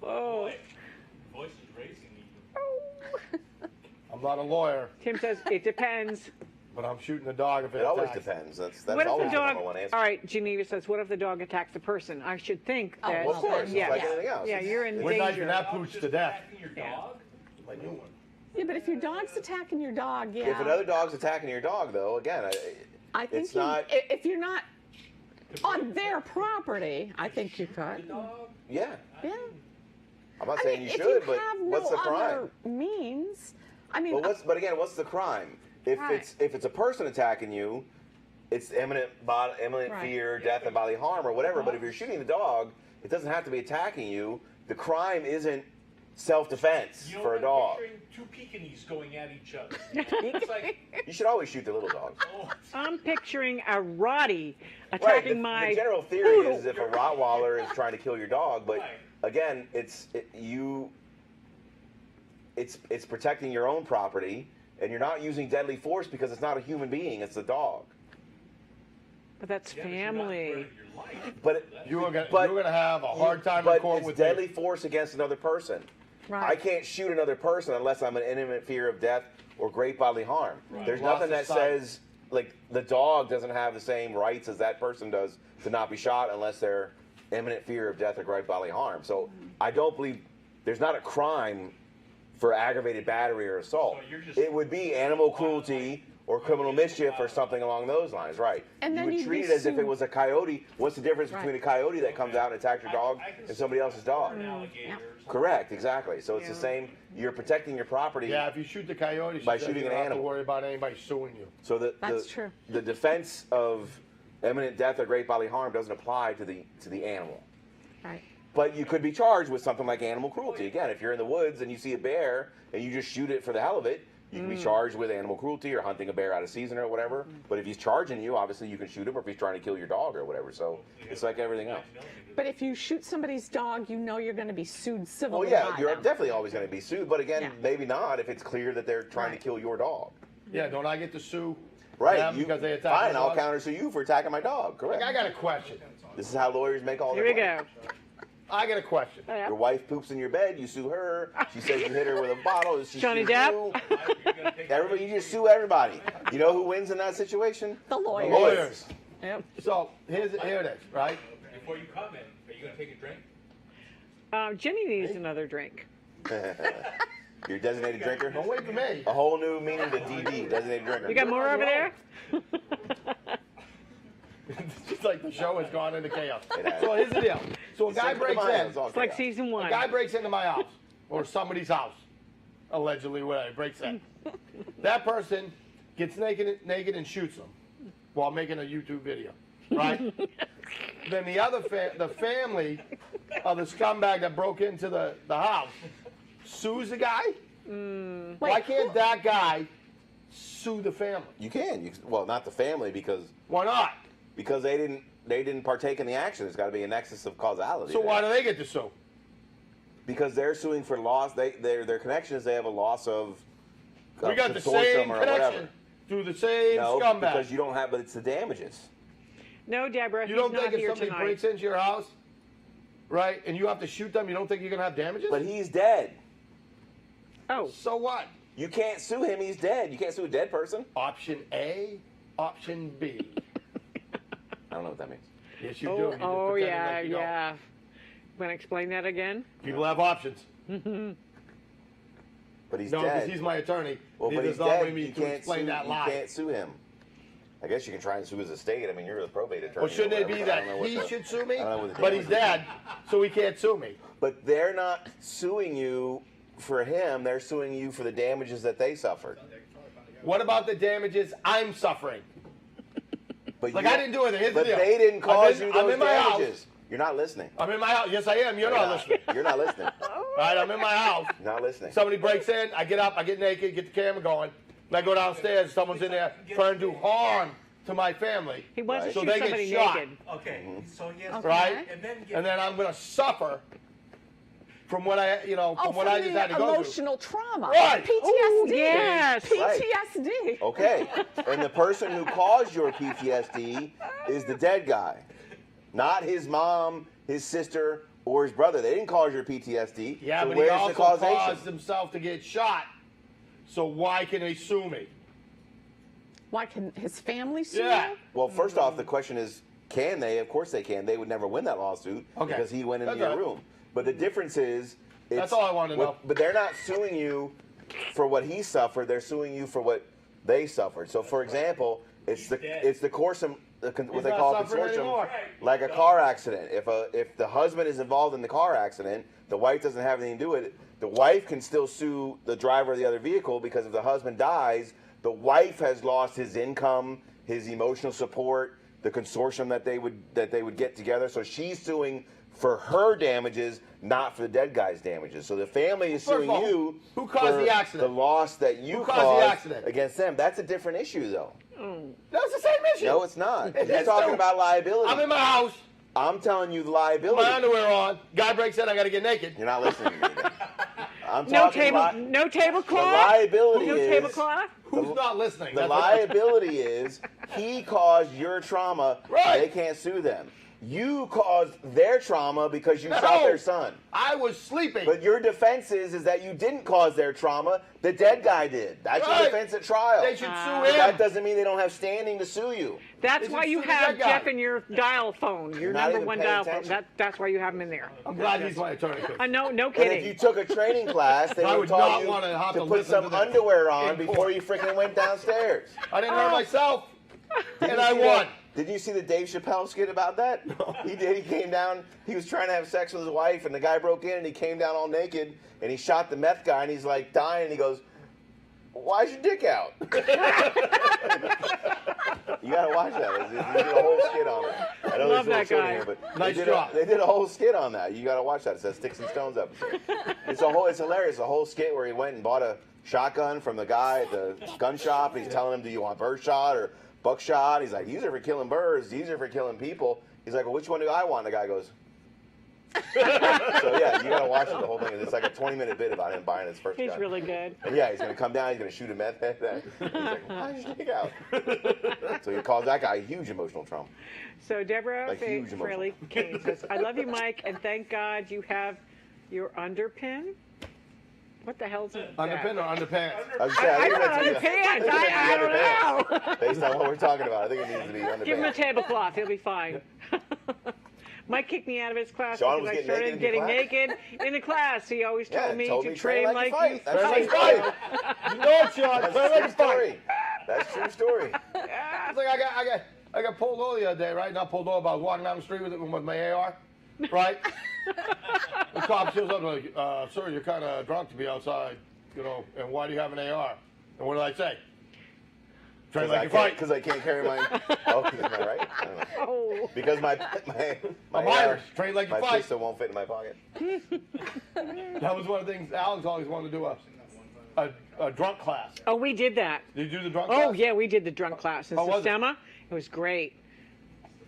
Oh. Boy, voice is racing even. I'm not a lawyer, Tim says it depends. but I'm shooting the dog if it, It always attacks. depends. That's What if always the the dog? number one answer. All right, Geneva says, what if the dog attacks the person? I should think Oh, that. Well, of course, yeah, it's like anything else. yeah, you're in We're knifing danger. that Dog's pooch just to death. attacking your Yeah. dog? My new one. Yeah, but if your dog's attacking your dog, yeah. If another dog's attacking your dog, though, again, I think it's not- if you're not on their property, I think you could. Dog? yeah. Yeah. I'm not I saying mean, you if should, you but have what's no the crime? other means, I mean, But again, what's the crime? If Right. it's a person attacking you, it's imminent Right. fear, death, and bodily harm, or whatever. But if you're shooting the dog, It doesn't have to be attacking you. The crime isn't self-defense You know for what a dog. I'm picturing? 2 Pekingese going at each other. It's like, You should always shoot the little dogs. oh, I'm picturing a Roddy Right. attacking The my general theory poodle. is if a Rottweiler is trying to kill your dog, but Right. again, it's protecting your own property, and you're not using deadly force because it's not a human being; it's the dog. But that's yeah, but you're not family. threatening your life. But You're gonna have a hard time in but court it's with deadly me. force against another person. Right. I can't shoot another person unless I'm in imminent fear of death or great bodily harm. There's Loss nothing of that sight. says like the dog doesn't have the same rights as that person does to not be shot unless they're imminent fear of death or great bodily harm. So I don't believe there's not a crime for aggravated battery or assault. So you're just- It would be animal cruelty or criminal mischief or something along those lines, right? And you then would you'd treat be it as if it sued. was a coyote. What's the difference Right. between a coyote that comes out and attacks your dog I can and somebody else's dog? An alligator or something. Correct, exactly. So it's the Yeah. same. You're protecting your property. Yeah, if you shoot the coyote, By she says shooting you an don't have to animal. worry about anybody suing you. So That's true. The defense of imminent death or great bodily harm doesn't apply to the animal. Right. But you could be charged with something like animal cruelty. Again, if you're in the woods and you see a bear and you just shoot it for the hell of it, you can be charged with animal cruelty or hunting a bear out of season or whatever. But if he's charging you, obviously you can shoot him, or if he's trying to kill your dog or whatever. So it's like everything else. But if you shoot somebody's dog, you know you're going to be sued Well, civilly. yeah, by you're them. definitely always going to be sued. But again, Yeah. maybe not if it's clear that they're trying Right. to kill your dog. Yeah, don't I get to sue Right. them You, because they attack fine, my I'll dog? countersue you for attacking my dog. Correct. I got a question. This is how lawyers make all Here their we money. go. I got a question. Yeah. Your wife poops in your bed, you sue her. She says you hit her with a bottle, she Johnny sues Depp. you. You're gonna take Everybody, you just sue everybody. You know who wins in that situation? The lawyers. Lawyers. Yep. So here it is, right? Before you comment, are you gonna take a drink? Jenny needs another drink. Your designated drinker? Don't wait for me. A whole new meaning to DD, designated drinker. You got more over there? It's just like the show has gone into chaos. It has. So here's the deal. So a guy Cinco de breaks Mayo, in. it's all It's like chaos. season A one. guy breaks into my house or somebody's house, allegedly, whatever. Breaks in. That person gets naked and shoots them while making a YouTube video, right? Then the other the family of the scumbag that broke into the house sues the guy. Why Wait, can't that guy sue the family? You can. Well, not the family because Why not? they didn't partake in the action. There's got to be a nexus of causality. So there. why do they get to sue? Because they're suing for loss. Their connection is they have a loss of We got the consortium same or connection whatever. through the same No, scumbag. because you don't have. But it's the damages. No, Deborah, You he's don't not think if here somebody tonight. breaks into your house, right, and you have to shoot them, you don't think you're gonna have damages? But he's dead. Oh, So what? You can't sue him. He's dead. You can't sue a dead person. Option A, option B. I don't know what that means. Yes, you do. oh, You're just oh pretending yeah, like you don't. yeah. Want to explain that again? People have options. But he's No, because dead. he's my attorney. Well, he but does he's not dead. want me You to can't explain sue. that You lie. can't sue him. I guess you can try and sue his estate. I mean, you're the probate attorney. Well, shouldn't or it be whatever, but I that don't know what he the- should sue me? I don't know what the But he's damages dead, so he can't sue me. But they're not suing you for him. They're suing you for the damages that they suffered. What about the damages I'm suffering? But Like, you- I didn't do anything. Here's the But deal. they didn't cause I'm you in those my house. damages. You're not listening. I'm in my house. Yes, I am. You're not listening. You're not listening. Right, I'm in my house. You're not listening. Somebody breaks in, I get up, I get naked, get the camera going, and I go downstairs, someone's in there trying to do harm to my family, He wants Right. to So shoot they get somebody shot. naked. Okay, so yes. Okay. right? And then I'm going to suffer from what I, Oh, from what I just had to go through. emotional trauma. Right. PTSD. Oh, yes. PTSD. Okay. And the person who caused your PTSD is the dead guy, not his mom, his sister, or his brother. They didn't cause your PTSD. Yeah, so but he where's also the causation? caused himself to get shot. So why can they sue me? Why can his family sue? Yeah. him? Well, first off, the question is, can they? Of course they can. They would never win that lawsuit Okay. because he went into That's your all right. room. But the difference is, That's all I wanted to know. But they're not suing you for what he suffered. They're suing you for what they suffered. So, for example, it's the dead. consortium, what they not call a suffering consortium, anymore. like a car accident. If the husband is involved in the car accident, the wife doesn't have anything to do with it. The wife can still sue the driver of the other vehicle because if the husband dies, the wife has lost his income, his emotional support, the consortium that they would get together. So she's suing for her damages, not for the dead guy's damages. So the family is First of suing all, you who caused for the accident? the loss that you Who caused the accident? against them. That's a different issue, though. That's the same issue. No, it's not. It You're is talking too. about liability. I'm in my house, I'm telling you the liability. my underwear on. Guy breaks in, I got to get naked. You're not listening to me. Then. I'm No talking table, about no the tablecloth. liability No is tablecloth. Who's not listening? the That's what- liability is he caused your trauma. Right. They can't sue them. You caused their trauma because you No. shot their son. I was sleeping. But your defense is that you didn't cause their trauma. The dead guy did. That's Right. your defense at trial. They should Ah. sue But that him. doesn't mean they don't have standing to sue you. That's They why should you sue the have dead guy. Jeff in your dial phone, your Not number even one paying dial phone. attention. That's why you have him in there. I'm glad he's my attorney. No And if kidding. you took a training class, they I would would taught not you wanna have to to put listen some to this underwear on in before court. you freaking went downstairs. I didn't hurt myself, and Did you I see won. that- Did you see the Dave Chappelle skit about that? No. He did. He came down. He was trying to have sex with his wife, and the guy broke in, and he came down all naked, and he shot the meth guy, and he's like dying, and he goes, "Why's your dick out?" You gotta watch that. They did a whole skit on it. I know Love there's no that short guy. here, but Nice they job. did a whole skit on that. You gotta watch that. It's that Sticks and Stones episode. It's hilarious. A whole skit where he went and bought a shotgun from the guy at the gun shop. And he's telling him, "Do you want birdshot or buckshot?" He's like, "These are for killing birds. These are for killing people." He's like, "Well, which one do I want?" The guy goes. So yeah, you gotta watch it, the whole thing. It's like a 20-minute bit about him buying his first He's gun. really good. And yeah, he's gonna come down. He's gonna shoot a meth head. He's like, "Why'd you take out?" So he caused that guy huge emotional trauma. So Deborah Like huge emotion. Fraley Kane says, "I love you, Mike, and thank God you have your underpin." What the hell's that? Underpin or underpants? I was gonna say, I I think got it meant to be- underpants. I think it I meant to be don't know. underpants. Based on what we're talking about, I think it needs to be underpants. Give him a tablecloth. He'll be fine. Mike kicked me out of his class Sean because was I getting started naked in getting class? naked in the class. He always Yeah, told me told to me train like you fight. That's Train like fight. fight. You know it, Sean. That's Train a like true a fight. story. That's a true story. It's like I got pulled over the other day, right? Not pulled over, but I was walking down the street with my AR, right? The cop shows up like, "Sir, you're kind of drunk to be outside, you know. And why do you have an AR?" And what did I say? Train like a fight. Because I can't carry my. Oh, am I right? I don't know. Oh, Because my I'm Irish. Train like my you fight. pistol won't fit in my pocket. That was one of the things Alex always wanted to do a drunk class. oh, we did that. Did you do the drunk class? Oh yeah, we did the drunk class in How was it? Sistema. It was great.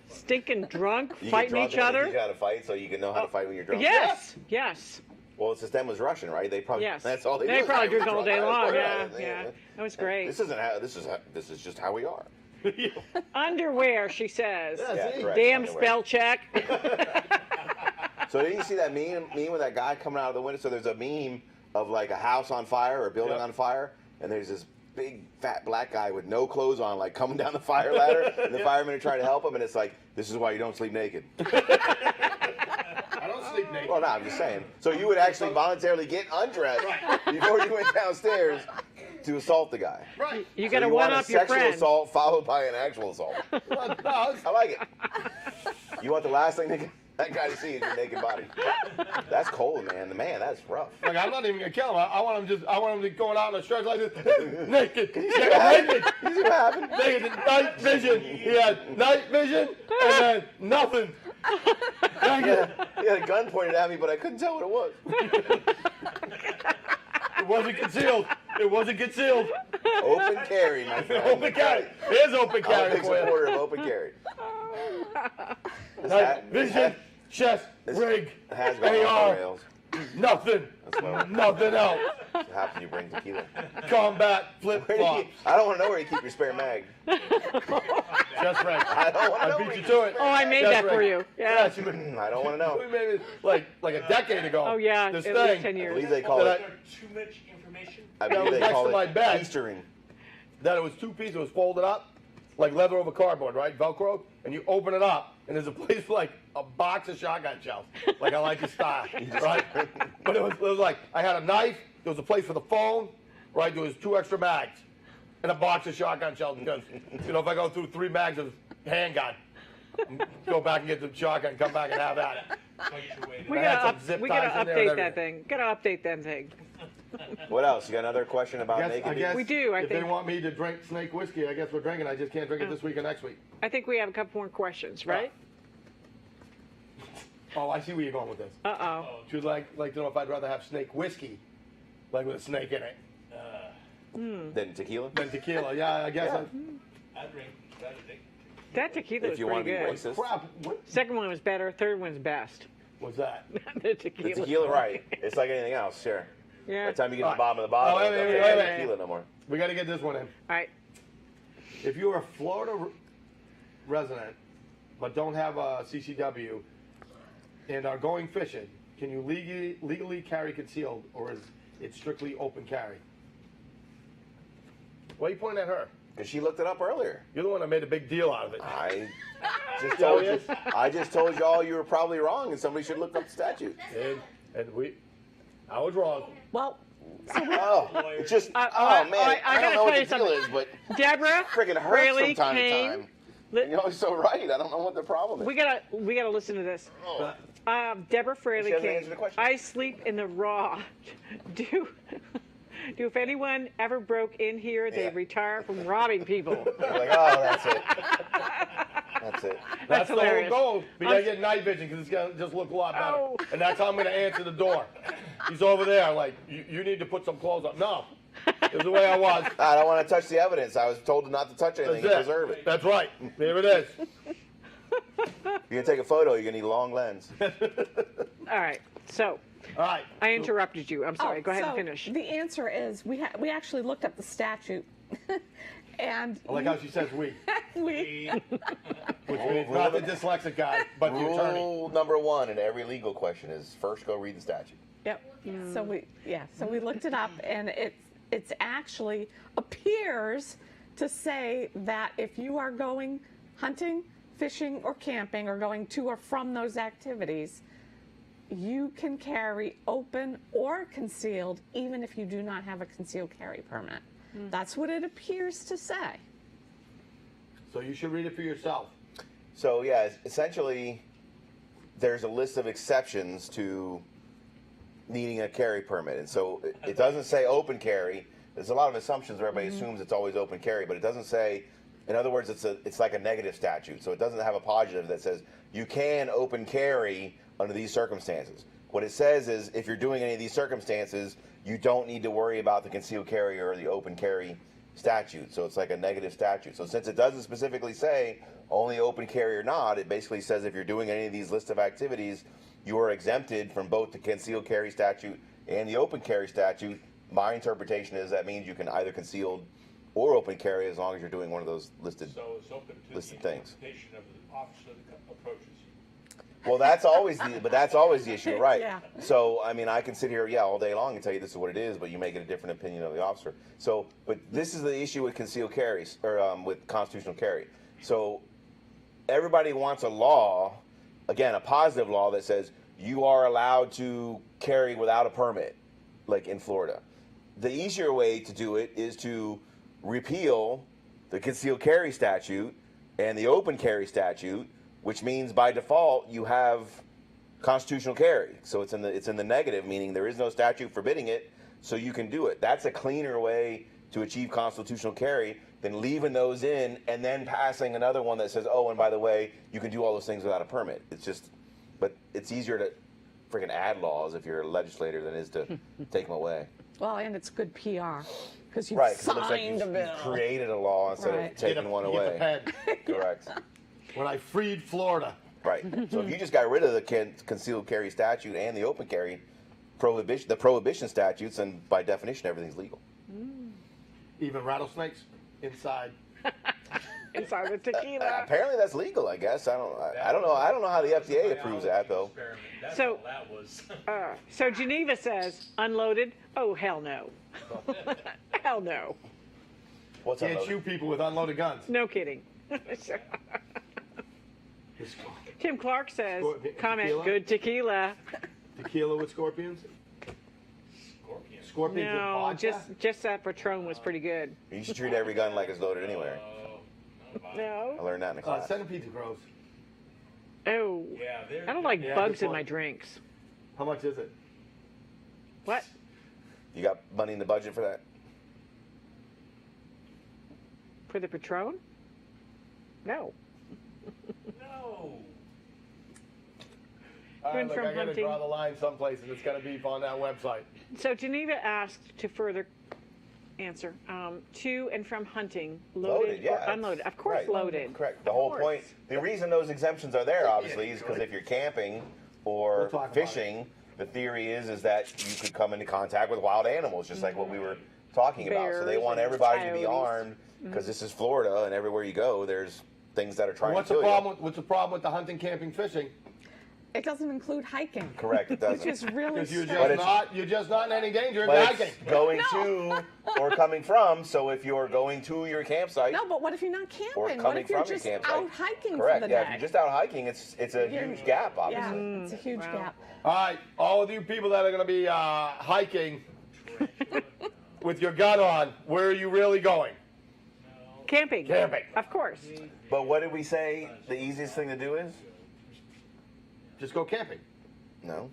Stinking drunk, You get fighting drunk each and they other. teach you how to fight, so you can know how to fight when you're drunk. Yes, yes. Well, the system was Russian, right? They probably. Yes. That's all they do. They is probably fight when drink all you're day drunk. long. That's Yeah, right. yeah. That was great. This isn't how. This is just how we are. Underwear, she says. Yeah, Yeah, see? correct. Damn Underwear. spell check. So didn't you see that meme with that guy coming out of the window? So there's a meme of like a house on fire or a building Yep. on fire, and there's this big fat black guy with no clothes on, like coming down the fire ladder, and the firemen are trying to help him, and it's like, "This is why you don't sleep naked." I don't sleep naked. Well, no, I'm just saying. So you would actually voluntarily get undressed before you went downstairs to assault the guy. Right. You So got to you one want up a your sexual friend. assault followed by an actual assault. Well, no, I like it. You want the last thing that guy to see is your naked body. That's cold, man. Man, that's rough. like I'm not even gonna kill him. I want him to going out in a stretch like this, naked. what Yeah, naked. You see what happened? Naked. Night vision. He had night vision and then nothing. Naked. He had a gun pointed at me, but I couldn't tell what it was. It wasn't concealed. It wasn't concealed. Open carry, my friend. Open carry. Here's open I'm a carry big for you. supporter of open carry. Night vision, chest, rig, has gone off the AR, rails. nothing. That's what Nothing else. happens. You bring tequila. Combat flip Where do you flop. keep, I don't want to know where you keep your spare mag. Just right. I don't want to know. I where beat you to it. Oh, I made Just that for right. you. Yeah. Yeah, she made, I don't want to know. we made it like a decade ago. Oh, yeah. This At least thing 10 I years. believe they call That it. Too much information. I that believe was they next call to my it bed. Eastering. that it was two pieces. It was folded up, like leather over cardboard, right? Velcro, and you open it up, and there's a place for like a box of shotgun shells. Like I like your style, right? But it was like I had a knife. There was a place for the phone, right? There was 2 extra mags, and a box of shotgun shells because if I go through 3 mags of handgun, go back and get the shotgun, come back and have at it. Fight your way to We I had gotta, some zip we gotta ties in there and update that everything. thing. Gotta update that thing. What else? You got another question about naked I people? guess We do, I if think. they want me to drink snake whiskey, I guess we're drinking. I just can't drink it this week or next week. I think we have a couple more questions, right? Oh, I see where you're going with this. Uh-oh. She would like to know if I'd rather have snake whiskey, like with a snake in it, Then tequila. than tequila. Yeah, I guess. I drink that addicted. That tequila was If you want pretty to be good. racist. Crap. What Second one was better. Third one's best. was that? The tequila. The tequila, right? It's like anything else. Sure. Yeah. By the time you get to Right. the bottom of the bottle, Oh, it wait, doesn't wait, have wait. tequila no more. We got to get this one in. All right. If you are a Florida resident but don't have a CCW and are going fishing, can you legally carry concealed, or is it strictly open carry? Why are you pointing at her? Because she looked it up earlier. You're the one that made a big deal out of it. I just told you. I just told you all you were probably wrong, and somebody should look up the statute. And I was wrong. Well, Oh, it's just. I Oh man, gotta I don't know tell you what the deal something. is, but Deborah freaking hurts Fraley from time came. to time. You're always so right. I don't know what the problem is. We gotta listen to this. Deborah Fraley She hasn't came. answered the question. I sleep in the raw. Do if anyone ever broke in here, they Yeah. retire from robbing people. You're like, oh, that's it. That's it. That's the whole hilarious. goal. We gotta get night vision because it's gonna just look a lot better. Oh. And that's how I'm gonna answer the door. He's over there, like you need to put some clothes on. No, it was the way I was. I don't want to touch the evidence. I was told not to touch anything That's and preserve it. That's right. There it is. You're gonna take a photo. You're gonna need a long lens. All right. So All right. I interrupted you. I'm sorry. Go ahead so and finish. The answer is we actually looked up the statute, and I like how she says we, we which means not the dyslexic guy, but the attorney. Rule number one in every legal question is first go read the statute. yep. So we looked it up, and it's actually appears to say that if you are going hunting, fishing, or camping, or going to or from those activities, you can carry open or concealed, even if you do not have a concealed carry permit. That's what it appears to say. So you should read it for yourself. So yeah, essentially, there's a list of exceptions to needing a carry permit, and so it doesn't say open carry. There's a lot of assumptions where everybody assumes it's always open carry, but it doesn't say. In other words, it's like a negative statute, so it doesn't have a positive that says you can open carry under these circumstances. What it says is if you're doing any of these circumstances, you don't need to worry about the concealed carry or the open carry statute. So it's like a negative statute. So since it doesn't specifically say only open carry or not, it basically says if you're doing any of these list of activities, you are exempted from both the concealed carry statute and the open carry statute. My interpretation is that means you can either concealed or open carry as long as you're doing one of those listed. So it's open to Listed the things. interpretation of the officer that approaches. Well, that's always the issue, right? Yeah. So, I mean, I can sit here, all day long and tell you this is what it is, but you may get a different opinion of the officer. So, but this is the issue with concealed carries, or with constitutional carry. So, everybody wants a law, again, a positive law that says you are allowed to carry without a permit, like in Florida. The easier way to do it is to repeal the concealed carry statute and the open carry statute, which means by default you have constitutional carry. So it's in the negative, meaning there is no statute forbidding it, so you can do it. That's a cleaner way to achieve constitutional carry than leaving those in and then passing another one that says, oh, and by the way, you can do all those things without a permit. It's just, but it's easier to freaking add laws if you're a legislator than it is to take them away. Well, and it's good PR because you Right, because it looks like signed a you bill. created a law instead Right. of taking one You away. get the pen. Correct. When I freed Florida. Right. So if you just got rid of the concealed carry statute and the open carry prohibition statutes, then by definition everything's legal. Even rattlesnakes inside. Inside the tequila. Apparently that's legal. I guess I don't know. I don't know how the FDA approves that though. Experiment. That's So- all that was. So Geneva says unloaded. Oh hell no. Hell no. What's Can't unloaded? shoot people with unloaded guns. No kidding. Tim Clark says, comment, Tequila? good tequila. Tequila with scorpions? Scorpion. Scorpions with No, vodka? just that Patron was pretty good. You should treat every gun like it's loaded anyway. I No. learned that in a class. Centipedes are gross. Oh. Yeah, I don't like Yeah, bugs good in my point. drinks. How much is it? What? You got money in the budget for that? For the Patron? No. No. All All right, and look, from I got to hunting. draw the line someplace, and it's going to be on that website. So Geneva asked to further answer to and from hunting, loaded, yeah, or it's- unloaded. Of course, right. loaded. Correct. The whole course. point, the reason those exemptions are there, obviously, is because if you're camping or We'll talk about fishing, the theory is that you could come into contact with wild animals, just like what we were talking about. So they Bears want and everybody to be coyotes. armed because this is Florida, and everywhere you go, there's things that are trying What's to the kill problem? you. What's the problem with the hunting, camping, fishing? It doesn't include hiking. Correct, it doesn't. Which is really Because you're strange. just not in any danger if But you're it's hiking. going to or coming from. So if you're going to your campsite No, but what if you're not or camping? What coming if you're from your just campsite, out hiking correct? for the Yeah, day? if you're just out hiking, it's a You're- huge gap, Yeah, obviously. it's a huge Wow. gap. All right, all of you people that are going to be hiking with your gun on, where are you really going? Camping. Camping. Of course. But what did we say the easiest thing to do is? Just go camping. No.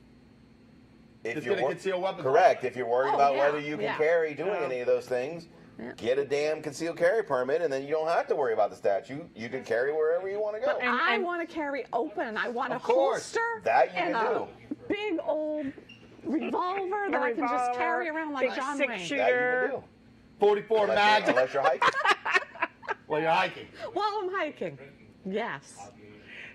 If Just you're get a concealed weapon. correct, if you're worried Oh, about yeah, whether you can yeah. carry doing Oh. any of those things, Yeah. get a damn concealed carry permit, and then you don't have to worry about the statute. You can carry wherever you want to go. I want to carry open. I want a Of course. holster. That you and can a do. big old revolver that I can just carry around like big John 6 Wayne. shooter. That you can do. 44 mag Unless you're hiking. while you're hiking. While I'm hiking. Yes.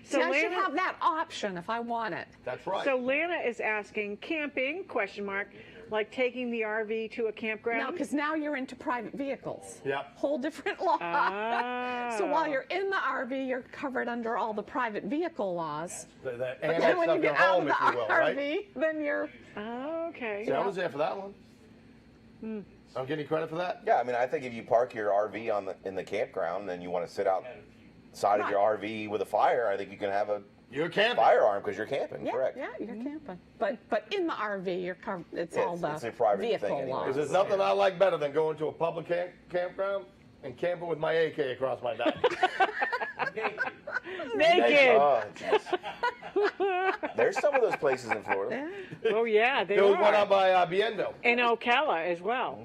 So See, I should Lana- have that option if I want it. That's right. So Lana is asking, camping, question mark, like taking the RV to a campground? No, because now you're into private vehicles. Yep. Whole different law. Ah. So while you're in the RV, you're covered under all the private vehicle laws. The But annex then when you of your get out home, of if the you will, RV, right? then you're. Oh, okay. See, I was there for that one. I'm getting credit for that. Yeah, I mean, I think if you park your RV in the campground, and then you want to sit outside of your RV with a fire, I think you can have a You're camping. firearm because you're camping. Yeah, Correct. yeah, you're camping. But in the RV, you're covered. It's Yeah, all the it's a private vehicle thing anyway. laws. Because there's nothing I like better than going to a public campground and camping with my AK across my back. Naked. Oh, jeez. There's some of those places in Florida. Yeah. Oh, yeah, they There was one are. out by Biendo. In Ocala as well.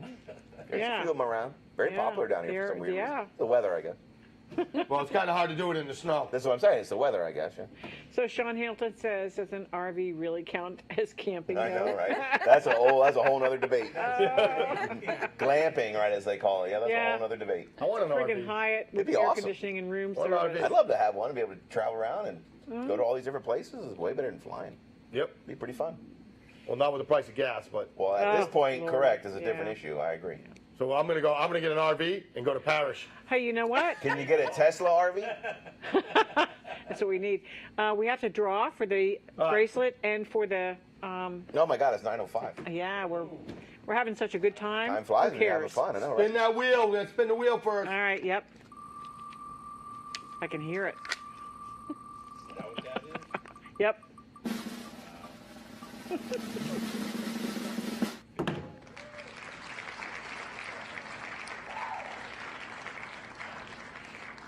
There's Yeah. a few of them around. Very Yeah, popular down here for they're- some weird yeah. reason. The weather, I guess. Well, it's kind of hard to do it in the snow. That's what I'm saying. It's the weather, I guess. Yeah. So Sean Hamilton says, does an RV really count as camping? I know, though? right? That's a whole other debate. Glamping, right, as they call it. Yeah, that's Yeah. a whole other debate. I want to know. Friggin' Hyatt with be air awesome. conditioning and room What about service. I'd love to have one and be able to travel around and go to all these different places. It's way better than flying. Yep. Be pretty fun. Well, not with the price of gas, but Well, at this Oh, point, Lord. correct, is a Yeah. different issue. I agree. so I'm gonna go. I'm gonna get an RV and go to Parish. Hey, you know what? Can you get a Tesla RV? That's what we need. We have to draw for the bracelet and for the. Oh my God, it's 9:05. Yeah, we're having such a good time. Time flies Who when you're having cares? fun. I know, Spin right? that wheel. Let's spin the wheel first. All right. Yep. I can hear it. Is that what that is? Yep.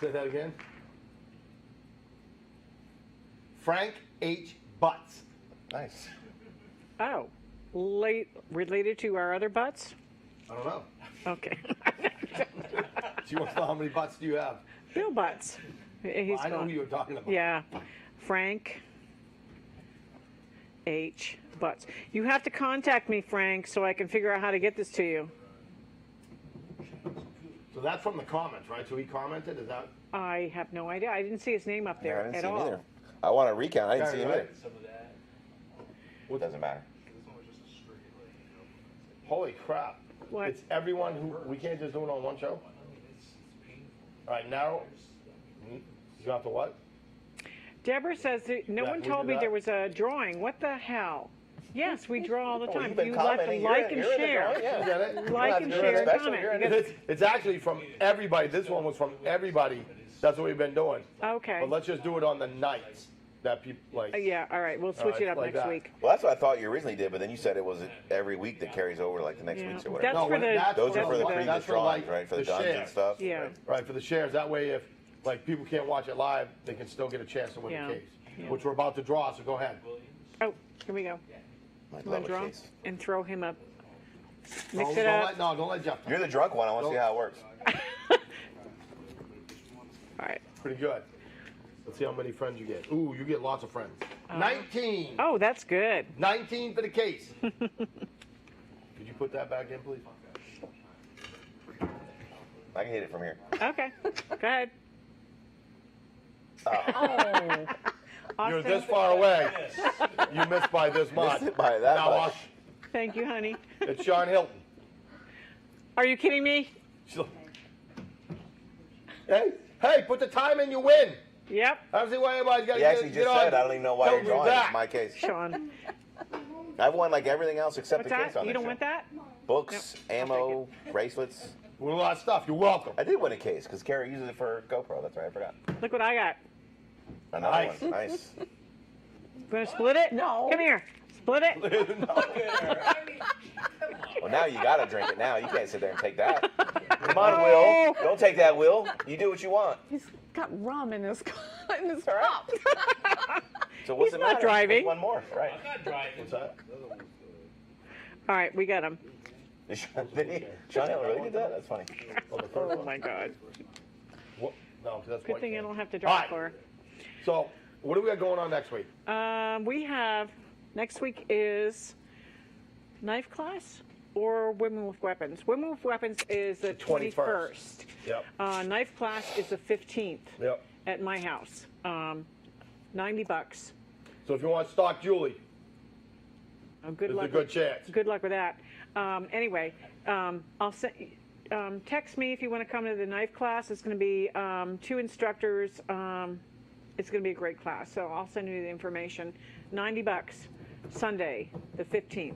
Say that again. Frank H. Butts. Nice. Oh, related to our other butts? I don't know. Okay. She wants to know how many butts do you have? Bill Butts. He's I know gone. who you were talking about. Yeah, Frank H. Butts. You have to contact me, Frank, so I can figure out how to get this to you. So that's from the comments, right? So he commented. Is that? I have no idea. I didn't see his name up Yeah, I there didn't at see him all. either. I want to recount. I didn't Right, see him right. either. Some of that. It doesn't matter. This one was just a straight, like, you know, Holy crap! What? It's everyone who we can't just do it on one show. it's painful. All right, now you have to what? Deborah says that no Yeah, one we told do me that. there was a drawing. What the hell? Yes, we draw all the Oh, time. you've been You have to commenting. like You're and in the share. drawing, yeah. You get it? Like You don't and have to do share anything and special. comment. You're in You it. guys- It's actually from everybody. This one was from everybody. That's what we've been doing. Okay. But let's just do it on the nights that people like. Yeah, all right. We'll switch right, it up like next that. week. Well, that's what I thought you originally did, but then you said it was every week that carries over, like the next Yeah. week's or whatever. That's for the- Those are for the that's previous that's for, drawings, like, right? For the the guns and shares. stuff. Yeah. Right. Right, for the shares. That way, if like people can't watch it live, they can still get a chance to win Yeah. the case, Yeah. which we're about to draw. So go ahead. Oh, here we go. I'd You love want a to draw case. and throw him up. No, Mix it don't up. let, no, don't let Jeff. You're the drunk one. I want to see how it works. All right. Pretty good. Let's see how many friends you get. Ooh, you get lots of friends. 19. Oh, that's good. 19 for the case. Could you put that back in, please? I can hit it from here. Okay. Go ahead. Oh. You're Austin, this far away. You missed by this much. Missed it by that now, much. Thank you, honey. It's Sean Hilton. Are you kidding me? Hey, put the time in, you win. Yep. I don't see why everybody's got to He actually just said, I don't even know why you're drawing. It's my case. Sean. I've won like everything else except What's the case that? on You this don't show. want that? Books, Nope. ammo, bracelets. With a lot of stuff. You're welcome. I did win a case because Carrie uses it for GoPro. That's right, I forgot. Look what I got. Another Nice. one. Nice. Gonna split it? No. Come here. Split it. Well, now you gotta drink it now. You can't sit there and take that. Come on, Will. Don't take that, Will. You do what you want. He's got rum in his cup. So what's He's the not matter? driving. There's one more, right? I'm not driving. What's that? All right, we got him. Sean Hill really did that? That's funny. Oh my God. What? No, 'cause that's Good white thing I man. don't have to All drive right. for. So, what do we got going on next week? We have next week is knife class or women with weapons. Women with weapons is the 21st. Yep. Knife class is the 15th Yep. at my house. $90. So if you want stock Julie, Oh, good there's luck. a good chance. Good luck with that. Anyway, I'll send. Text me if you want to come to the knife class. It's going to be 2 instructors. It's going to be a great class. So I'll send you the information. $90. Sunday, the 15th.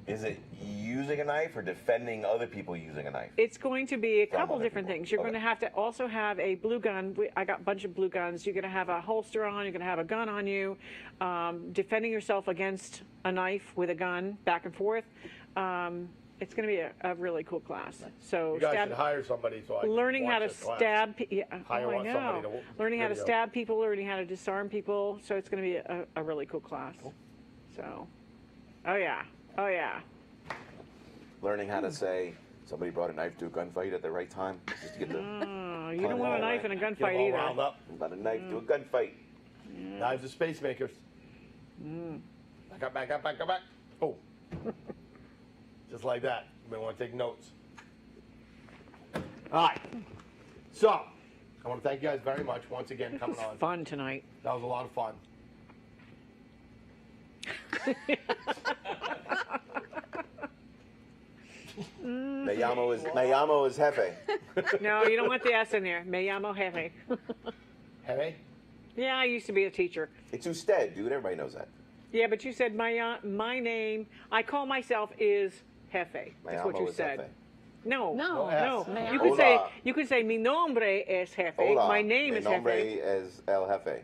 Is it using a knife or defending other people using a knife? It's going to be a couple other different people. things. You're Okay. going to have to also have a blue gun. I got a bunch of blue guns. You're going to have a holster on. You're going to have a gun on you. Defending yourself against a knife with a gun, back and forth. It's going to be a really cool class. So You guys should hire somebody so I can learning how watch to this class. stab. Yeah, Hire oh, I on somebody know. to- Learning how there to you go. stab people. Learning how to disarm people. So it's going to be a really cool class. So, oh yeah, oh yeah. Learning how to say somebody brought a knife to a gunfight at the right time, just to get the Oh, you don't want a knife in a Get them gunfight all wound either. up. brought a knife to a gunfight. Knives are space makers. Back up. Oh. Just like that. You may want to take notes. All right. So, I want to thank you guys very much once again coming on. Fun tonight. That was a lot of fun. Me llamo is Jefe. No, you don't want the S in there. Me llamo Jefe. Hey? Yeah, I used to be a teacher. It's usted, dude. Everybody knows that. Yeah, but you said my name. I call myself is Jefe. Me That's what llamo you is said. Jefe. No, No, no. me You llamo. could say Hola. mi nombre es Jefe. Hola. My name Mi is nombre Jefe. es El Jefe.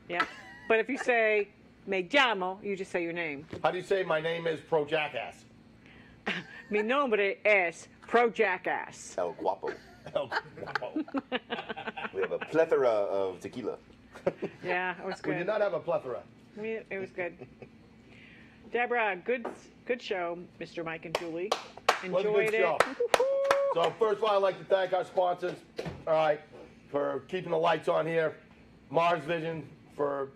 Yeah, but if you say me llamo, you just say your name. How do you say my name is Pro Jackass? Mi nombre es Pro Jackass. El Guapo. Oh, We have a plethora of tequila. Yeah, it was we good. did not have a plethora. It was good. Deborah, good show, Mr. Mike and Julie. Was a Enjoyed good it. show. So first of all, I'd like to thank our sponsors, all right, for keeping the lights on here. Mars Vision for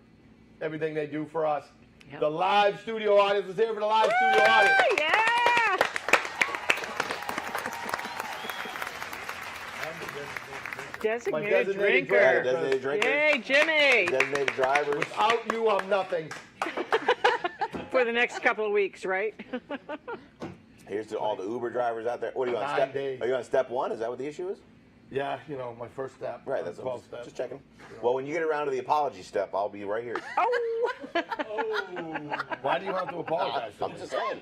everything they do for us. Yep. The live studio audience is here for the live studio audience. Yeah. Designated designated drinker. driver. Designated drinker. Yay, Jimmy! Designated drivers. Without you, I'm nothing. For the next couple of weeks, right? Here's to all the Uber drivers out there. What are you on 9 step? days. Are you on step 1? Is that what the issue is? Yeah, you know, my first step. Right. That's 12 what I'm step. just checking. Well, when you get around to the apology step, I'll be right here. Oh! Why do you have to apologize to I'm me? just saying.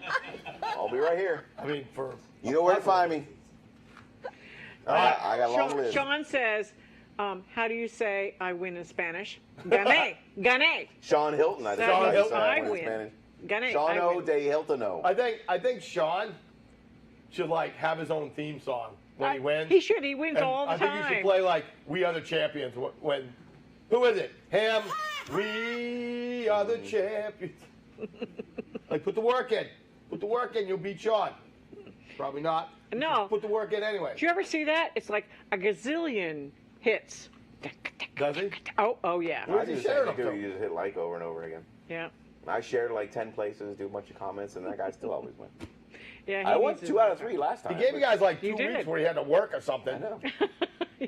I'll be right here. I mean, for You know where to find me. I got a long list. Sean says, how do you say I win in Spanish? Gané, gané. Sean Hilton. I think Sean that's Hilton, how I it is in win. Spanish. Gané, Sean I O win. de Hiltono. I think Sean should like have his own theme song when he wins. He should. He wins And all the I think time. you should play like "We Are the Champions." When who is it? Him. We are the champions. Like put the work in. Put the work in. You'll beat Sean. Probably not. No. Put the work in anyway. Do you ever see that? It's like a gazillion hits. Does he? Oh yeah. Where's I do he the sharing same them thing to? too. You just hit like over and over again. Yeah. I shared like 10 places, do a bunch of comments, and that guy still always wins. Yeah. I won needs 2 out of 3 last time. He gave you guys like 2 You weeks did. where he had to work or something. I know.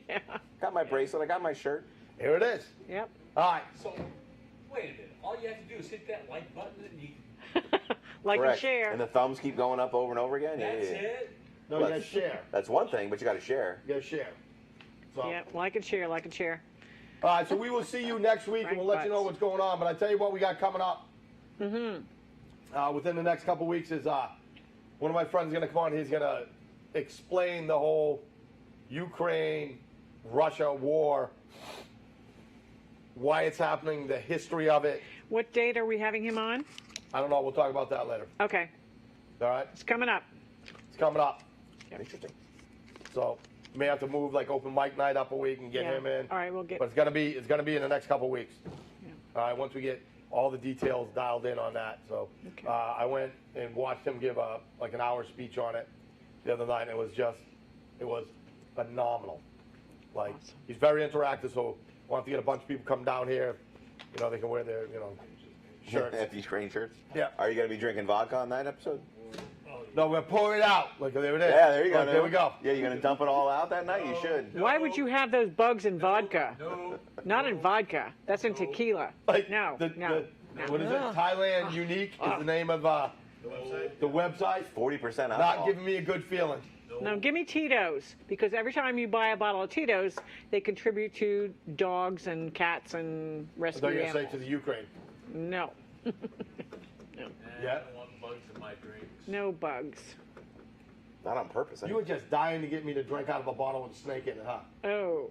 Yeah. Got my bracelet. I got my shirt. Here it is. Yep. All right. So, wait a minute. All you have to do is hit that like button and you. Like Correct. and share. And the thumbs keep going up over and over again. Yeah, That's yeah, yeah. it. No, you gotta share. That's one thing, but you got to share. You gotta share. So. Yeah. Like and share. Like and share. All right, so we will see you next week, and we'll let you know what's going on. But I tell you what, we got coming up. Within the next couple weeks is one of my friends is gonna come on. He's gonna explain the whole Ukraine-Russia war, why it's happening, the history of it. What date are we having him on? I don't know. We'll talk about that later. Okay. All right, It's coming up. it's coming up. Interesting. So we may have to move like open mic night up a week and get Yeah. him in. All right. We'll get. But it's gonna be in the next couple weeks. All right, once we get all the details dialed in on that. So Okay. I went and watched him give like an hour speech on it the other night. And it was phenomenal. Like Awesome. he's very interactive. So we'll have to get a bunch of people come down here. They can wear their shirts. Empty Ukraine shirts. Yeah. Are you going to be drinking vodka on that episode? No, we're pouring it out. Like there it is. Yeah, there you go. Look, there we go. Yeah, you're going to dump it all out that night? You should. Why would you have those bugs in vodka? No. Not in vodka. That's in tequila. Like No. the, what is it? Thailand Unique is the name of the website. 40% alcohol. Not giving me a good feeling. Now give me Tito's, because every time you buy a bottle of Tito's, they contribute to dogs and cats and I rescue thought you were going to say animals. to the Ukraine. No. Yeah. I don't want bugs in my drinks. No bugs. Not on purpose. You were just dying to get me to drink out of a bottle with a snake in it, huh? Oh.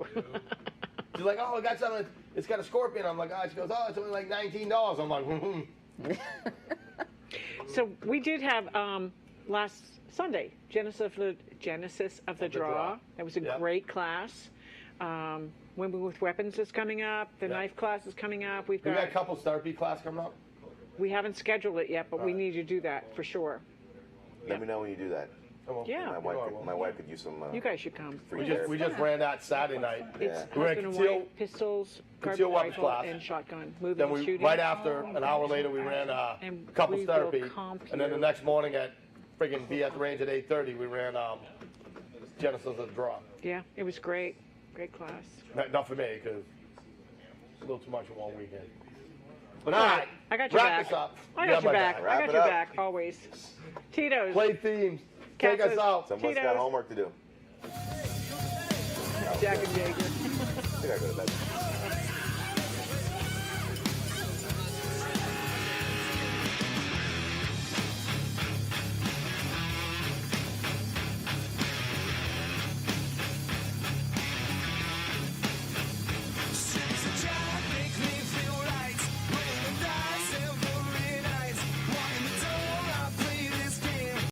She's like, oh, I got something. It's got a scorpion. I'm like, oh. She goes, oh, it's only like $19. I'm like, So we did have last Sunday Genesis of the Draw. That was a Yeah. great class. Women with Weapons is coming up. The Yeah. knife class is coming up. We got a couple therapy class coming up. We haven't scheduled it yet, but we Alright. need to do that for sure. Let me know when you do that. Yeah. My wife could use some. You guys should come. free We just ran that Saturday night. It's Yeah. We were at husband and conceal- wife, pistols, conceal carbine weapons rifle, class. and shotgun. Moving Then and we shooting. right after, an hour later, we ran And couples we will therapy, comp and then the you. next morning at friggin' be at the range at 8:30, we ran Genesis of the Draw. Yeah, it was great. Great class. Not for me, because it's a little too much in one weekend. But all right, I got your wrap back. this up. I You got have your my back. back. I Wrap got it your up. back always. Tito's. Play themes. Take us Cats out. Someone's got Tito's. homework to do. Jack and Jager. I think I go to bed.